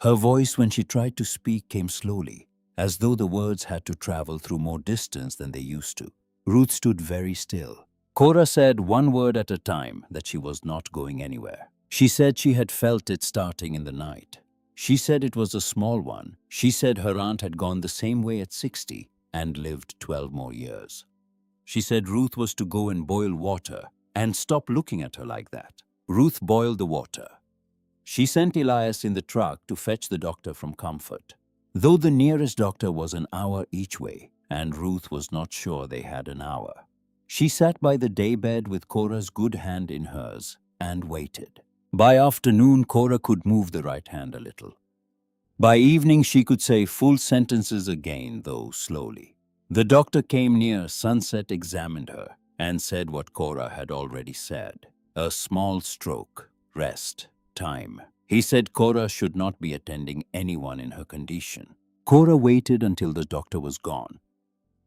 Speaker 1: Her voice, when she tried to speak, came slowly, as though the words had to travel through more distance than they used to. Ruth stood very still. Cora said one word at a time that she was not going anywhere. She said she had felt it starting in the night. She said it was a small one. She said her aunt had gone the same way at 60 and lived 12 more years. She said Ruth was to go and boil water and stop looking at her like that. Ruth boiled the water. She sent Elias in the truck to fetch the doctor from Comfort, though the nearest doctor was an hour each way, and Ruth was not sure they had an hour. She sat by the daybed with Cora's good hand in hers and waited. By afternoon, Cora could move the right hand a little. By evening, she could say full sentences again, though slowly. The doctor came near. Sunset examined her and said what Cora had already said. A small stroke, rest, time. He said Cora should not be attending anyone in her condition. Cora waited until the doctor was gone.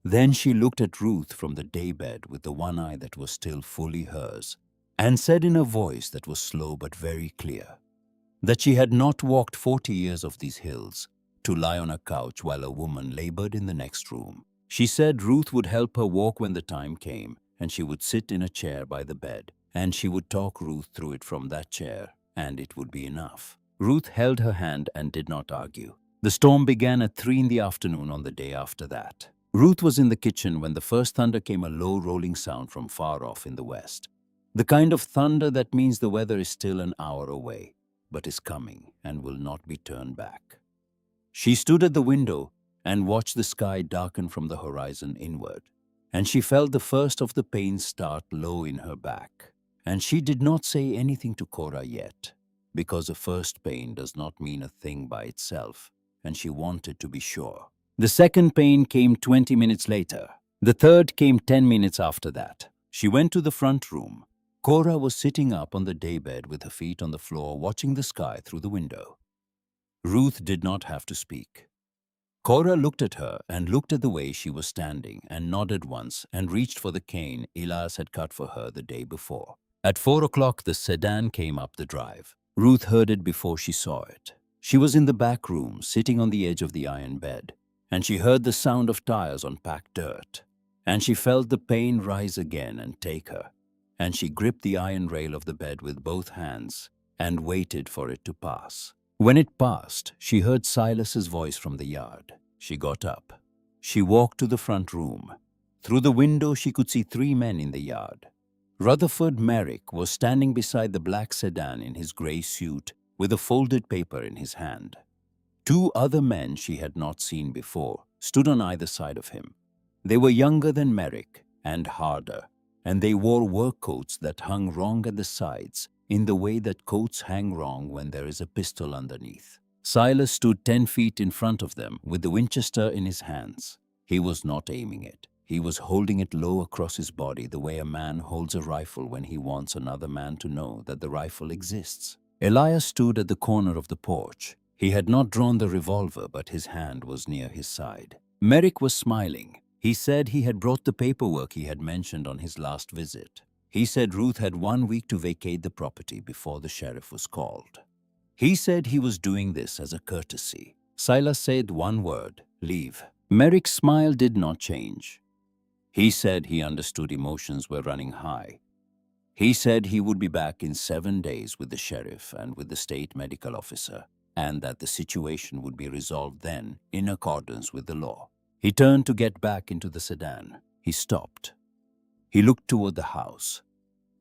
Speaker 1: Then she looked at Ruth from the daybed with the one eye that was still fully hers, and said in a voice that was slow but very clear, that she had not walked 40 years of these hills to lie on a couch while a woman labored in the next room. She said Ruth would help her walk when the time came, and she would sit in a chair by the bed, and she would talk Ruth through it from that chair, and it would be enough. Ruth held her hand and did not argue. The storm began at 3 in the afternoon on the day after that. Ruth was in the kitchen when the first thunder came, a low rolling sound from far off in the west. The kind of thunder that means the weather is still an hour away, but is coming and will not be turned back. She stood at the window and watched the sky darken from the horizon inward, and she felt the first of the pains start low in her back. And she did not say anything to Cora yet, because a first pain does not mean a thing by itself, and she wanted to be sure. The second pain came 20 minutes later. The third came 10 minutes after that. She went to the front room. Cora was sitting up on the daybed with her feet on the floor, watching the sky through the window. Ruth did not have to speak. Cora looked at her and looked at the way she was standing and nodded once and reached for the cane Elias had cut for her the day before. At 4 o'clock, the sedan came up the drive. Ruth heard it before she saw it. She was in the back room, sitting on the edge of the iron bed, and she heard the sound of tires on packed dirt, and she felt the pain rise again and take her, and she gripped the iron rail of the bed with both hands and waited for it to pass. When it passed, she heard Silas's voice from the yard. She got up. She walked to the front room. Through the window, she could see 3 men in the yard. Rutherford Merrick was standing beside the black sedan in his gray suit with a folded paper in his hand. 2 other men she had not seen before stood on either side of him. They were younger than Merrick and harder, and they wore work coats that hung wrong at the sides, in the way that coats hang wrong when there is a pistol underneath. Silas stood 10 feet in front of them with the Winchester in his hands. He was not aiming it. He was holding it low across his body, the way a man holds a rifle when he wants another man to know that the rifle exists. Elias stood at the corner of the porch. He had not drawn the revolver, but his hand was near his side. Merrick was smiling. He said he had brought the paperwork he had mentioned on his last visit. He said Ruth had 1 week to vacate the property before the sheriff was called. He said he was doing this as a courtesy. Silas said 1 word, leave. Merrick's smile did not change. He said he understood emotions were running high. He said he would be back in 7 days with the sheriff and with the state medical officer, and that the situation would be resolved then in accordance with the law. He turned to get back into the sedan. He stopped. He looked toward the house.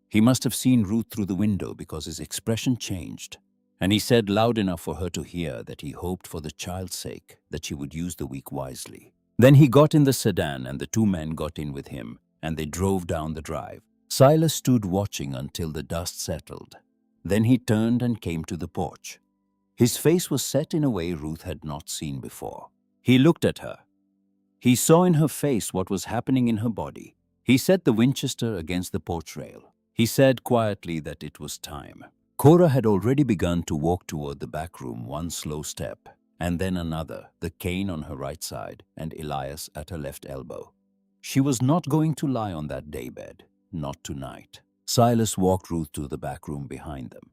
Speaker 1: He must have seen Ruth through the window because his expression changed, and he said loud enough for her to hear that he hoped for the child's sake that she would use the week wisely. Then he got in the sedan and the 2 men got in with him, and they drove down the drive. Silas stood watching until the dust settled. Then he turned and came to the porch. His face was set in a way Ruth had not seen before. He looked at her. He saw in her face what was happening in her body. He set the Winchester against the porch rail. He said quietly that it was time. Cora had already begun to walk toward the back room, 1 slow step, and then another, the cane on her right side and Elias at her left elbow. She was not going to lie on that daybed, not tonight. Silas walked Ruth to the back room behind them.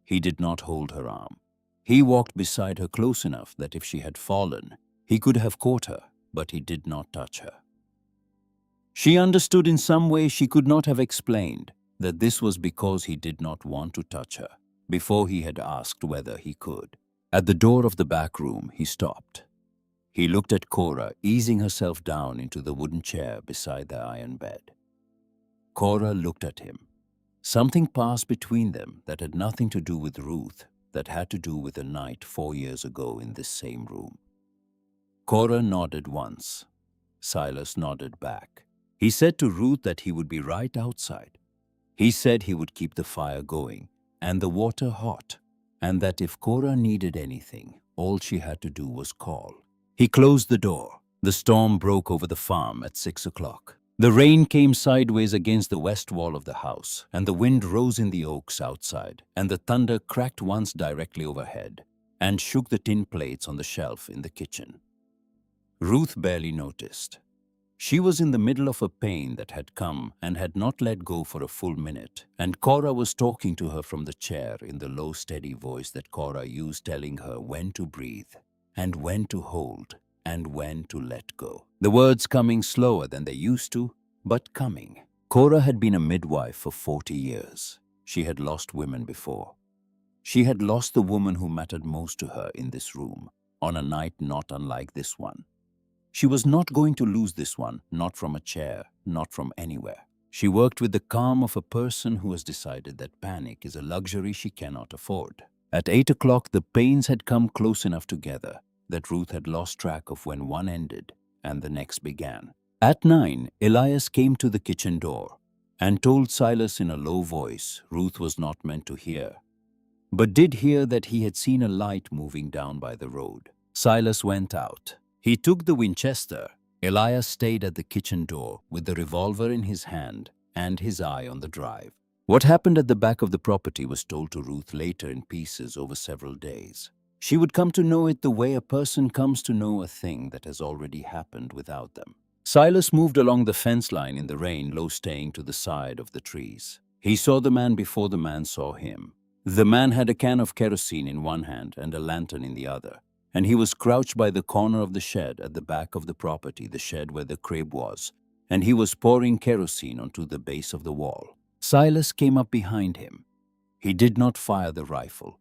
Speaker 1: He did not hold her arm. He walked beside her close enough that if she had fallen, he could have caught her, but he did not touch her. She understood in some way she could not have explained that this was because he did not want to touch her, before he had asked whether he could. At the door of the back room, he stopped. He looked at Cora easing herself down into the wooden chair beside the iron bed. Cora looked at him. Something passed between them that had nothing to do with Ruth, that had to do with a night 4 years ago in this same room. Cora nodded once. Silas nodded back. He said to Ruth that he would be right outside. He said he would keep the fire going and the water hot, and that if Cora needed anything, all she had to do was call. He closed the door. The storm broke over the farm at 6 o'clock. The rain came sideways against the west wall of the house, and the wind rose in the oaks outside, and the thunder cracked once directly overhead and shook the tin plates on the shelf in the kitchen. Ruth barely noticed. She was in the middle of a pain that had come and had not let go for a full minute, and Cora was talking to her from the chair in the low, steady voice that Cora used, telling her when to breathe and when to hold and when to let go. The words coming slower than they used to, but coming. Cora had been a midwife for 40 years. She had lost women before. She had lost the woman who mattered most to her in this room, on a night not unlike this one. She was not going to lose this one, not from a chair, not from anywhere. She worked with the calm of a person who has decided that panic is a luxury she cannot afford. At 8 o'clock, the pains had come close enough together that Ruth had lost track of when one ended and the next began. At 9, Elias came to the kitchen door and told Silas in a low voice Ruth was not meant to hear, but did hear that he had seen a light moving down by the road. Silas went out. He took the Winchester. Elias stayed at the kitchen door with the revolver in his hand and his eye on the drive. What happened at the back of the property was told to Ruth later in pieces over several days. She would come to know it the way a person comes to know a thing that has already happened without them. Silas moved along the fence line in the rain, low staying to the side of the trees. He saw the man before the man saw him. The man had a can of kerosene in one hand and a lantern in the other, and he was crouched by the corner of the shed at the back of the property, the shed where the crib was, and he was pouring kerosene onto the base of the wall. Silas came up behind him. He did not fire the rifle.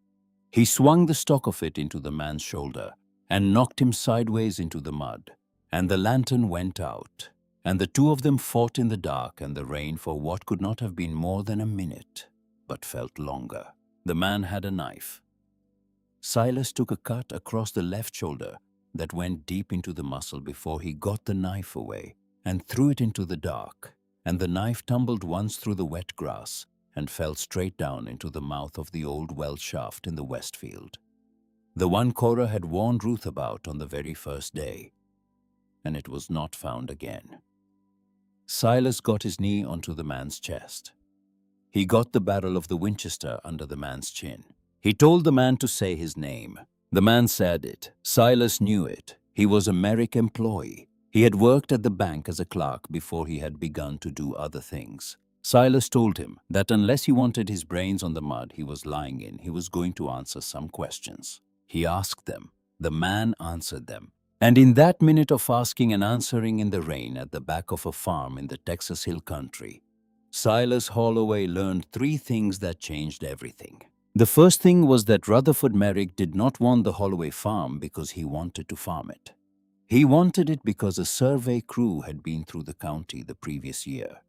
Speaker 1: He swung the stock of it into the man's shoulder and knocked him sideways into the mud, and the lantern went out, and the two of them fought in the dark and the rain for what could not have been more than a minute, but felt longer. The man had a knife. Silas took a cut across the left shoulder that went deep into the muscle before he got the knife away and threw it into the dark, and the knife tumbled once through the wet grass and fell straight down into the mouth of the old well shaft in the Whitfield, the one Cora had warned Ruth about on the very first day, and it was not found again. Silas got his knee onto the man's chest. He got the barrel of the Winchester under the man's chin. He told the man to say his name. The man said it. Silas knew it. He was a Merrick employee. He had worked at the bank as a clerk before he had begun to do other things. Silas told him that unless he wanted his brains on the mud he was lying in, he was going to answer some questions. He asked them. The man answered them. And in that minute of asking and answering in the rain at the back of a farm in the Texas Hill Country, Silas Holloway learned 3 things that changed everything. The first thing was that Rutherford Merrick did not want the Holloway farm because he wanted to farm it. He wanted it because a survey crew had been through the county the previous year,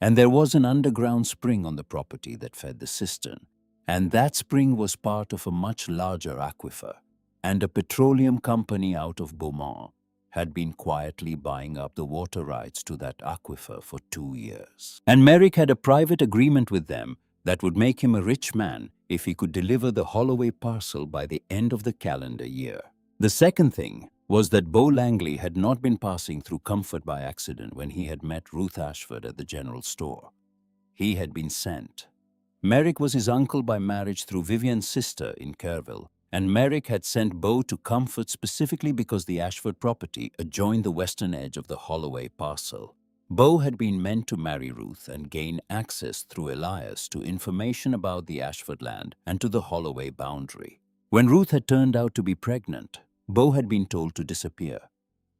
Speaker 1: and there was an underground spring on the property that fed the cistern, and that spring was part of a much larger aquifer, and a petroleum company out of Beaumont had been quietly buying up the water rights to that aquifer for 2 years. And Merrick had a private agreement with them that would make him a rich man if he could deliver the Holloway parcel by the end of the calendar year. The second thing was that Beau Langley had not been passing through Comfort by accident when he had met Ruth Ashford at the general store. He had been sent. Merrick was his uncle by marriage through Vivian's sister in Kerrville, and Merrick had sent Beau to Comfort specifically because the Ashford property adjoined the western edge of the Holloway parcel. Beau had been meant to marry Ruth and gain access through Elias to information about the Ashford land and to the Holloway boundary. When Ruth had turned out to be pregnant, Beau had been told to disappear,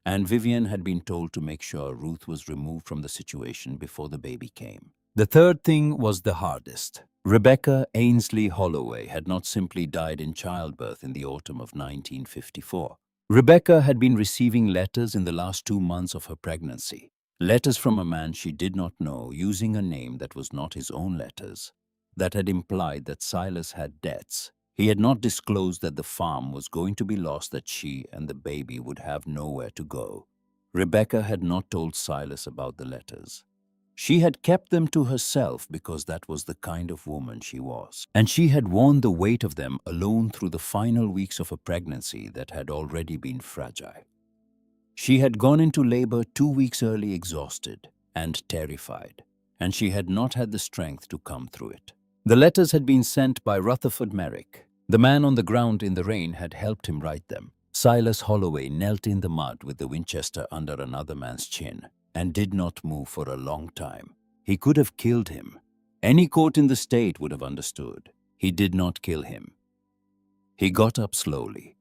Speaker 1: and Vivian had been told to make sure Ruth was removed from the situation before the baby came. The third thing was the hardest. Rebecca Ainsley Holloway had not simply died in childbirth in the autumn of 1954. Rebecca had been receiving letters in the last 2 months of her pregnancy. Letters from a man she did not know using a name that was not his own letters, that had implied that Silas had debts. He had not disclosed that the farm was going to be lost, that she and the baby would have nowhere to go. Rebecca had not told Silas about the letters. She had kept them to herself because that was the kind of woman she was. And she had worn the weight of them alone through the final weeks of a pregnancy that had already been fragile. She had gone into labor 2 weeks early, exhausted and terrified, and she had not had the strength to come through it. The letters had been sent by Rutherford Merrick. The man on the ground in the rain had helped him write them. Silas Holloway knelt in the mud with the Winchester under another man's chin and did not move for a long time. He could have killed him. Any court in the state would have understood. He did not kill him. He got up slowly.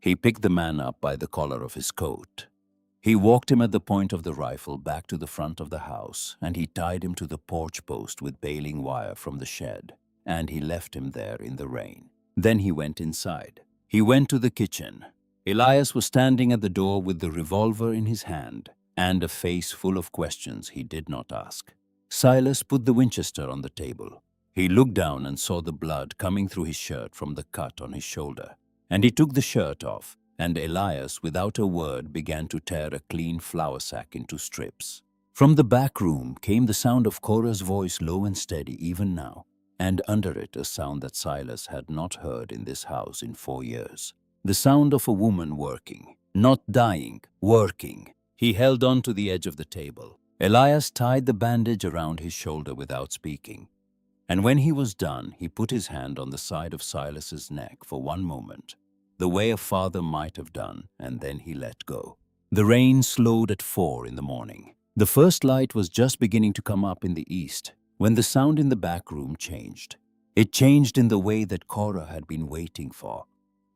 Speaker 1: He picked the man up by the collar of his coat. He walked him at the point of the rifle back to the front of the house, and he tied him to the porch post with baling wire from the shed, and he left him there in the rain. Then he went inside. He went to the kitchen. Elias was standing at the door with the revolver in his hand and a face full of questions he did not ask. Silas put the Winchester on the table. He looked down and saw the blood coming through his shirt from the cut on his shoulder, and he took the shirt off, and Elias, without a word, began to tear a clean flour sack into strips. From the back room came the sound of Cora's voice, low and steady even now, and under it a sound that Silas had not heard in this house in 4 years. The sound of a woman working, not dying, working. He held on to the edge of the table. Elias tied the bandage around his shoulder without speaking, and when he was done, he put his hand on the side of Silas's neck for one moment, the way a father might have done, and then he let go. The rain slowed at 4 in the morning. The first light was just beginning to come up in the east when the sound in the back room changed. It changed in the way that Cora had been waiting for.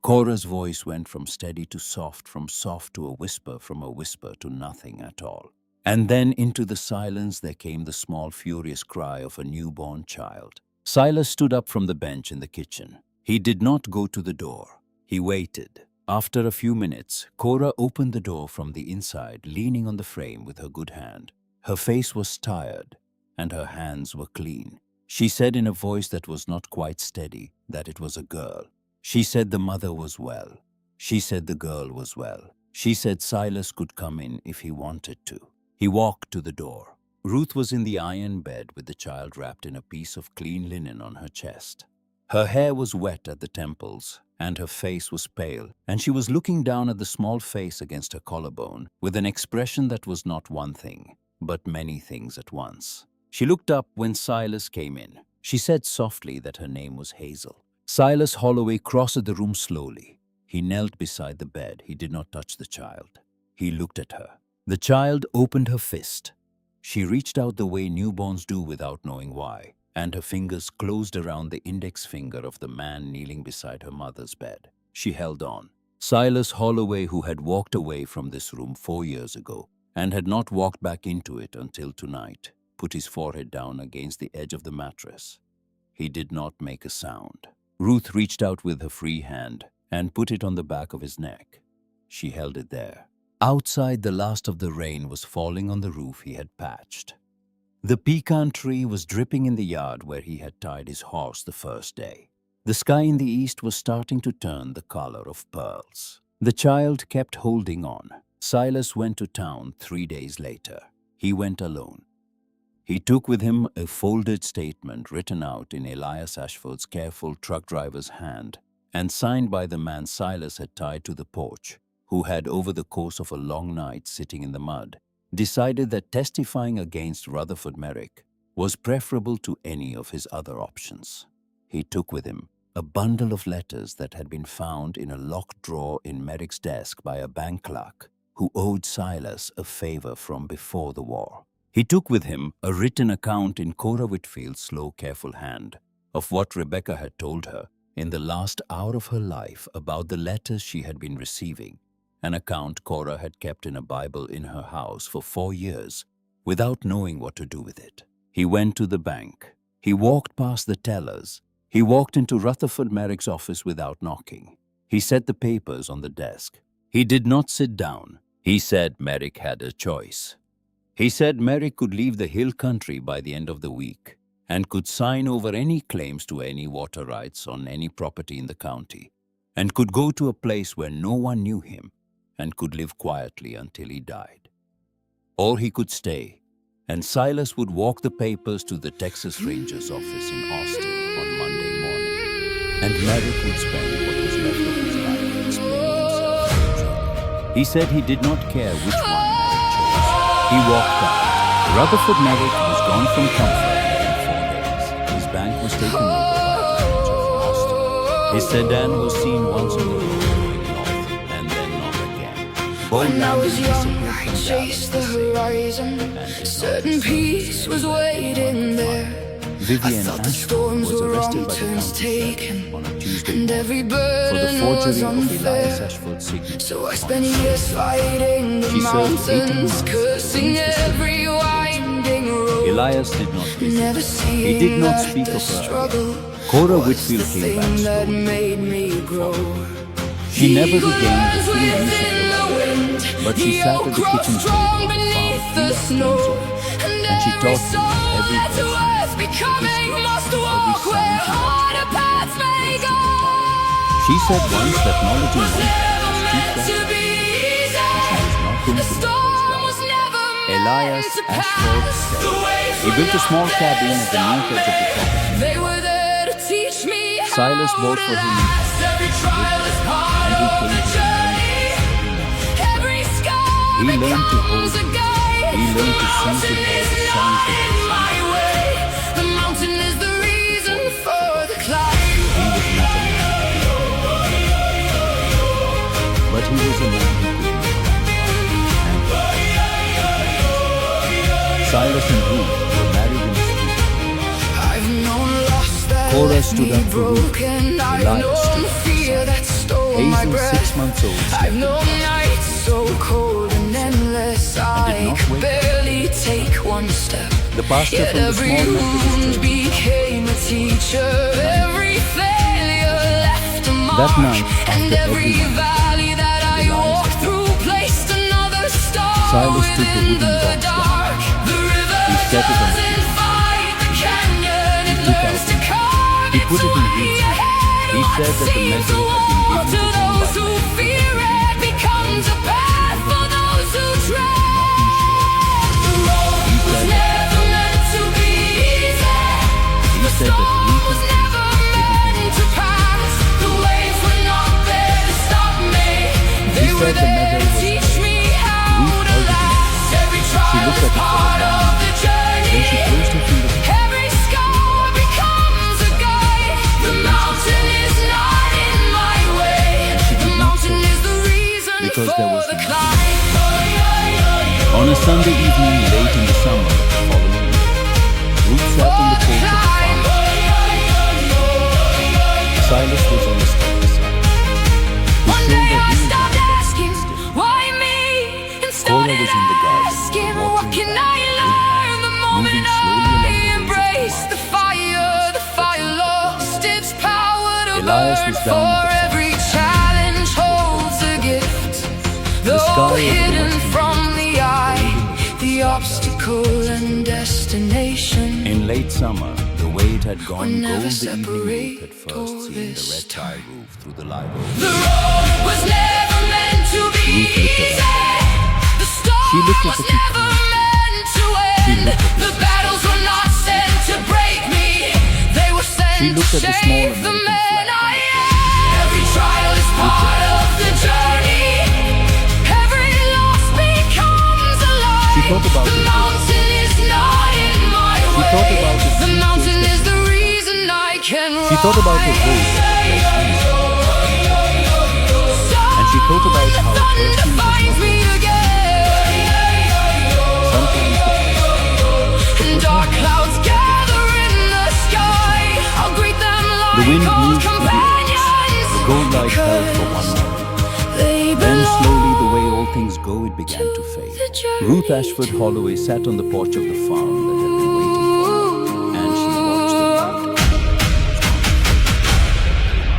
Speaker 1: Cora's voice went from steady to soft, from soft to a whisper, from a whisper to nothing at all. And then into the silence there came the small, furious cry of a newborn child. Silas stood up from the bench in the kitchen. He did not go to the door. He waited. After a few minutes, Cora opened the door from the inside, leaning on the frame with her good hand. Her face was tired, and her hands were clean. She said in a voice that was not quite steady that it was a girl. She said the mother was well. She said the girl was well. She said Silas could come in if he wanted to. He walked to the door. Ruth was in the iron bed with the child wrapped in a piece of clean linen on her chest. Her hair was wet at the temples, and her face was pale, and she was looking down at the small face against her collarbone with an expression that was not one thing, but many things at once. She looked up when Silas came in. She said softly that her name was Hazel. Silas Holloway crossed the room slowly. He knelt beside the bed. He did not touch the child. He looked at her. The child opened her fist. She reached out the way newborns do without knowing why, and her fingers closed around the index finger of the man kneeling beside her mother's bed. She held on. Silas Holloway, who had walked away from this room 4 years ago and had not walked back into it until tonight, put his forehead down against the edge of the mattress. He did not make a sound. Ruth reached out with her free hand and put it on the back of his neck. She held it there. Outside, the last of the rain was falling on the roof he had patched. The pecan tree was dripping in the yard where he had tied his horse the first day. The sky in the east was starting to turn the color of pearls. The child kept holding on. Silas went to town 3 days later. He went alone. He took with him a folded statement written out in Elias Ashford's careful truck driver's hand and signed by the man Silas had tied to the porch, who had, over the course of a long night sitting in the mud, decided that testifying against Rutherford Merrick was preferable to any of his other options. He took with him a bundle of letters that had been found in a locked drawer in Merrick's desk by a bank clerk who owed Silas a favor from before the war. He took with him a written account in Cora Whitfield's slow, careful hand of what Rebecca had told her in the last hour of her life about the letters she had been receiving, an account Cora had kept in a Bible in her house for 4 years without knowing what to do with it. He went to the bank. He walked past the tellers. He walked into Rutherford Merrick's office without knocking. He set the papers on the desk. He did not sit down. He said Merrick had a choice. He said Merrick could leave the hill country by the end of the week and could sign over any claims to any water rights on any property in the county and could go to a place where no one knew him and could live quietly until he died. Or he could stay, and Silas would walk the papers to the Texas Rangers office in Austin on Monday morning, and Merrick would spend what was left of his life explaining himself to the jury. He said he did not care which one Merrick chose. He walked out. Rutherford Merrick was gone from comfort within 4 days. His bank was taken over by the village of Homestead. His sedan was seen once on the road going north and then not again.
Speaker 2: When I was young, I chased the horizon. Certain peace was waiting there.
Speaker 1: Vivian
Speaker 2: I thought the
Speaker 1: Ashford
Speaker 2: storms
Speaker 1: was
Speaker 2: were
Speaker 1: arrested
Speaker 2: wrong
Speaker 1: by the
Speaker 2: turns
Speaker 1: county
Speaker 2: taken,
Speaker 1: sheriff on a Tuesday
Speaker 2: and
Speaker 1: morning
Speaker 2: every
Speaker 1: for the
Speaker 2: burden
Speaker 1: forgery
Speaker 2: was
Speaker 1: of Elias
Speaker 2: unfair.
Speaker 1: Ashford's signature.
Speaker 2: So I spent years fighting the
Speaker 1: She served 18
Speaker 2: mountains,
Speaker 1: months
Speaker 2: cursing
Speaker 1: for the
Speaker 2: every winding road.
Speaker 1: Elias did not visit
Speaker 2: Never
Speaker 1: her.
Speaker 2: seeing
Speaker 1: He did not
Speaker 2: that
Speaker 1: speak
Speaker 2: the
Speaker 1: of her
Speaker 2: struggle
Speaker 1: again. Cora
Speaker 2: was
Speaker 1: Whitfield
Speaker 2: the
Speaker 1: came back
Speaker 2: thing that
Speaker 1: slowly.
Speaker 2: made me grow.
Speaker 1: She never regained the full use of
Speaker 2: Within
Speaker 1: her
Speaker 2: the wind,
Speaker 1: but she sat at the kitchen
Speaker 2: strong
Speaker 1: table
Speaker 2: beneath
Speaker 1: and
Speaker 2: the snow,
Speaker 1: and she taught me every
Speaker 2: that to
Speaker 1: breath
Speaker 2: us becoming must
Speaker 1: every
Speaker 2: walk
Speaker 1: sound
Speaker 2: where
Speaker 1: she
Speaker 2: harder paths may go.
Speaker 1: She said once that knowledge in one
Speaker 2: Never
Speaker 1: hand was
Speaker 2: meant
Speaker 1: cheap
Speaker 2: to be easy.
Speaker 1: and she was not going
Speaker 2: The
Speaker 1: to
Speaker 2: storm was never
Speaker 1: Elias
Speaker 2: meant to
Speaker 1: Ashford
Speaker 2: pass.
Speaker 1: said
Speaker 2: The waves
Speaker 1: he built a
Speaker 2: were
Speaker 1: small
Speaker 2: not
Speaker 1: cabin
Speaker 2: meant
Speaker 1: at
Speaker 2: to
Speaker 1: the north edge of the
Speaker 2: stop.
Speaker 1: property.
Speaker 2: They were there to teach me
Speaker 1: Silas
Speaker 2: how
Speaker 1: bought
Speaker 2: to
Speaker 1: for him
Speaker 2: last. Every trial is part
Speaker 1: and he
Speaker 2: of
Speaker 1: came
Speaker 2: the
Speaker 1: to
Speaker 2: journey. Every scar
Speaker 1: He learned to hold
Speaker 2: becomes a
Speaker 1: it.
Speaker 2: guide.
Speaker 1: He learned to
Speaker 2: The
Speaker 1: see
Speaker 2: mountain
Speaker 1: it as
Speaker 2: is
Speaker 1: a
Speaker 2: not
Speaker 1: chance
Speaker 2: in my way. The mountain is the reason for the climb.
Speaker 1: He was not a man, but he was a man who could make Silas and Ruth were married in the street.
Speaker 2: I've known loss that
Speaker 1: Cora
Speaker 2: left
Speaker 1: stood
Speaker 2: me
Speaker 1: up for Ruth.
Speaker 2: broken. I've
Speaker 1: Elias
Speaker 2: known
Speaker 1: stood up for
Speaker 2: fear that stole my
Speaker 1: Hazel,
Speaker 2: breath.
Speaker 1: 6 months old, slept
Speaker 2: I've
Speaker 1: in
Speaker 2: known nights so cold and endless.
Speaker 1: did
Speaker 2: I
Speaker 1: not
Speaker 2: could
Speaker 1: wake up.
Speaker 2: barely take one step.
Speaker 1: The pastor
Speaker 2: Yet
Speaker 1: from the
Speaker 2: every
Speaker 1: small Methodist
Speaker 2: wound
Speaker 1: church.
Speaker 2: became a teacher. Every failure left a mark.
Speaker 1: That night,
Speaker 2: And
Speaker 1: after
Speaker 2: every
Speaker 1: everyone
Speaker 2: valley that I
Speaker 1: Elias
Speaker 2: walked through placed another star
Speaker 1: Silas took the
Speaker 2: within
Speaker 1: wooden
Speaker 2: the
Speaker 1: box down.
Speaker 2: dark. The river
Speaker 1: He set it on the
Speaker 2: doesn't fight the canyon. It
Speaker 1: took
Speaker 2: learns
Speaker 1: out
Speaker 2: to carve
Speaker 1: He
Speaker 2: its
Speaker 1: put it in
Speaker 2: way
Speaker 1: Ruth's
Speaker 2: ahead.
Speaker 1: He said that the
Speaker 2: Seems
Speaker 1: measure
Speaker 2: a
Speaker 1: had been
Speaker 2: wall
Speaker 1: given
Speaker 2: to
Speaker 1: to him
Speaker 2: those
Speaker 1: by
Speaker 2: who
Speaker 1: men.
Speaker 2: fear it becomes a path for those who tread. The road was never meant to be easy.
Speaker 1: He said that Ruth
Speaker 2: Was never meant to pass. The waves were not there to stop me. They
Speaker 1: He
Speaker 2: were
Speaker 1: said the
Speaker 2: there
Speaker 1: meadow
Speaker 2: to
Speaker 1: was
Speaker 2: teach me how
Speaker 1: Ruth
Speaker 2: to
Speaker 1: held it in her
Speaker 2: last. Every
Speaker 1: She
Speaker 2: trial
Speaker 1: looked
Speaker 2: is
Speaker 1: at it for a
Speaker 2: part
Speaker 1: moment.
Speaker 2: of the journey.
Speaker 1: Then she closed her fingers.
Speaker 2: Every scar becomes a guide. The mountain is not in my way. The mountain is the reason
Speaker 1: Because
Speaker 2: for
Speaker 1: there was
Speaker 2: the
Speaker 1: nothing.
Speaker 2: climb.
Speaker 1: On a Sunday evening late in the summer of the following year, Ruth sat on the porch of the farmhouse. Silas was on the step beside her. His
Speaker 2: One day
Speaker 1: shoulder
Speaker 2: I
Speaker 1: healed
Speaker 2: stopped
Speaker 1: her.
Speaker 2: asking, why me? And started
Speaker 1: was in the garden,
Speaker 2: asking,
Speaker 1: watering
Speaker 2: what can I learn? The moment
Speaker 1: moving slowly along the
Speaker 2: I
Speaker 1: ways of
Speaker 2: embraced the fire lost its power to
Speaker 1: Elias
Speaker 2: burn.
Speaker 1: was down
Speaker 2: For
Speaker 1: at the farm.
Speaker 2: every challenge holds a gift. Though
Speaker 1: sky over the
Speaker 2: hidden
Speaker 1: western
Speaker 2: from the eye, the obstacle and destination.
Speaker 1: In late summer, the way it had gone
Speaker 2: We'll never
Speaker 1: gold the evening
Speaker 2: separate
Speaker 1: Ruth had first
Speaker 2: all
Speaker 1: seen the
Speaker 2: this
Speaker 1: red tile roof through the live oak.
Speaker 2: The road was never meant to be
Speaker 1: Ruth looked at
Speaker 2: easy. The storm
Speaker 1: She looked at
Speaker 2: was
Speaker 1: the people.
Speaker 2: never meant to end.
Speaker 1: looked at
Speaker 2: The battles were not sent to break me. They were sent
Speaker 1: She looked
Speaker 2: to
Speaker 1: at the small
Speaker 2: shape the
Speaker 1: American
Speaker 2: man
Speaker 1: flag
Speaker 2: I am. Every trial is part of the journey. Every loss becomes a life.
Speaker 1: She thought about
Speaker 2: the
Speaker 1: it.
Speaker 2: mountain is not in my
Speaker 1: She
Speaker 2: way.
Speaker 1: thought about it.
Speaker 2: The mountain is the reason I can
Speaker 1: She thought about the road
Speaker 2: rise.
Speaker 1: and she thought about how a person was
Speaker 2: Finds
Speaker 1: not
Speaker 2: me again.
Speaker 1: sometimes
Speaker 2: And dark clouds gather in the sky. I'll greet them
Speaker 1: the
Speaker 2: like
Speaker 1: wind
Speaker 2: old
Speaker 1: moved to the
Speaker 2: companions.
Speaker 1: the gold light held for one moment.
Speaker 2: They
Speaker 1: Then
Speaker 2: belong
Speaker 1: slowly, the way all things go, it began to
Speaker 2: the
Speaker 1: fade.
Speaker 2: journey.
Speaker 1: Ruth Ashford Holloway sat on the porch of the farm that had been waiting for her, and she watched the light.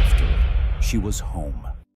Speaker 1: After, she was home.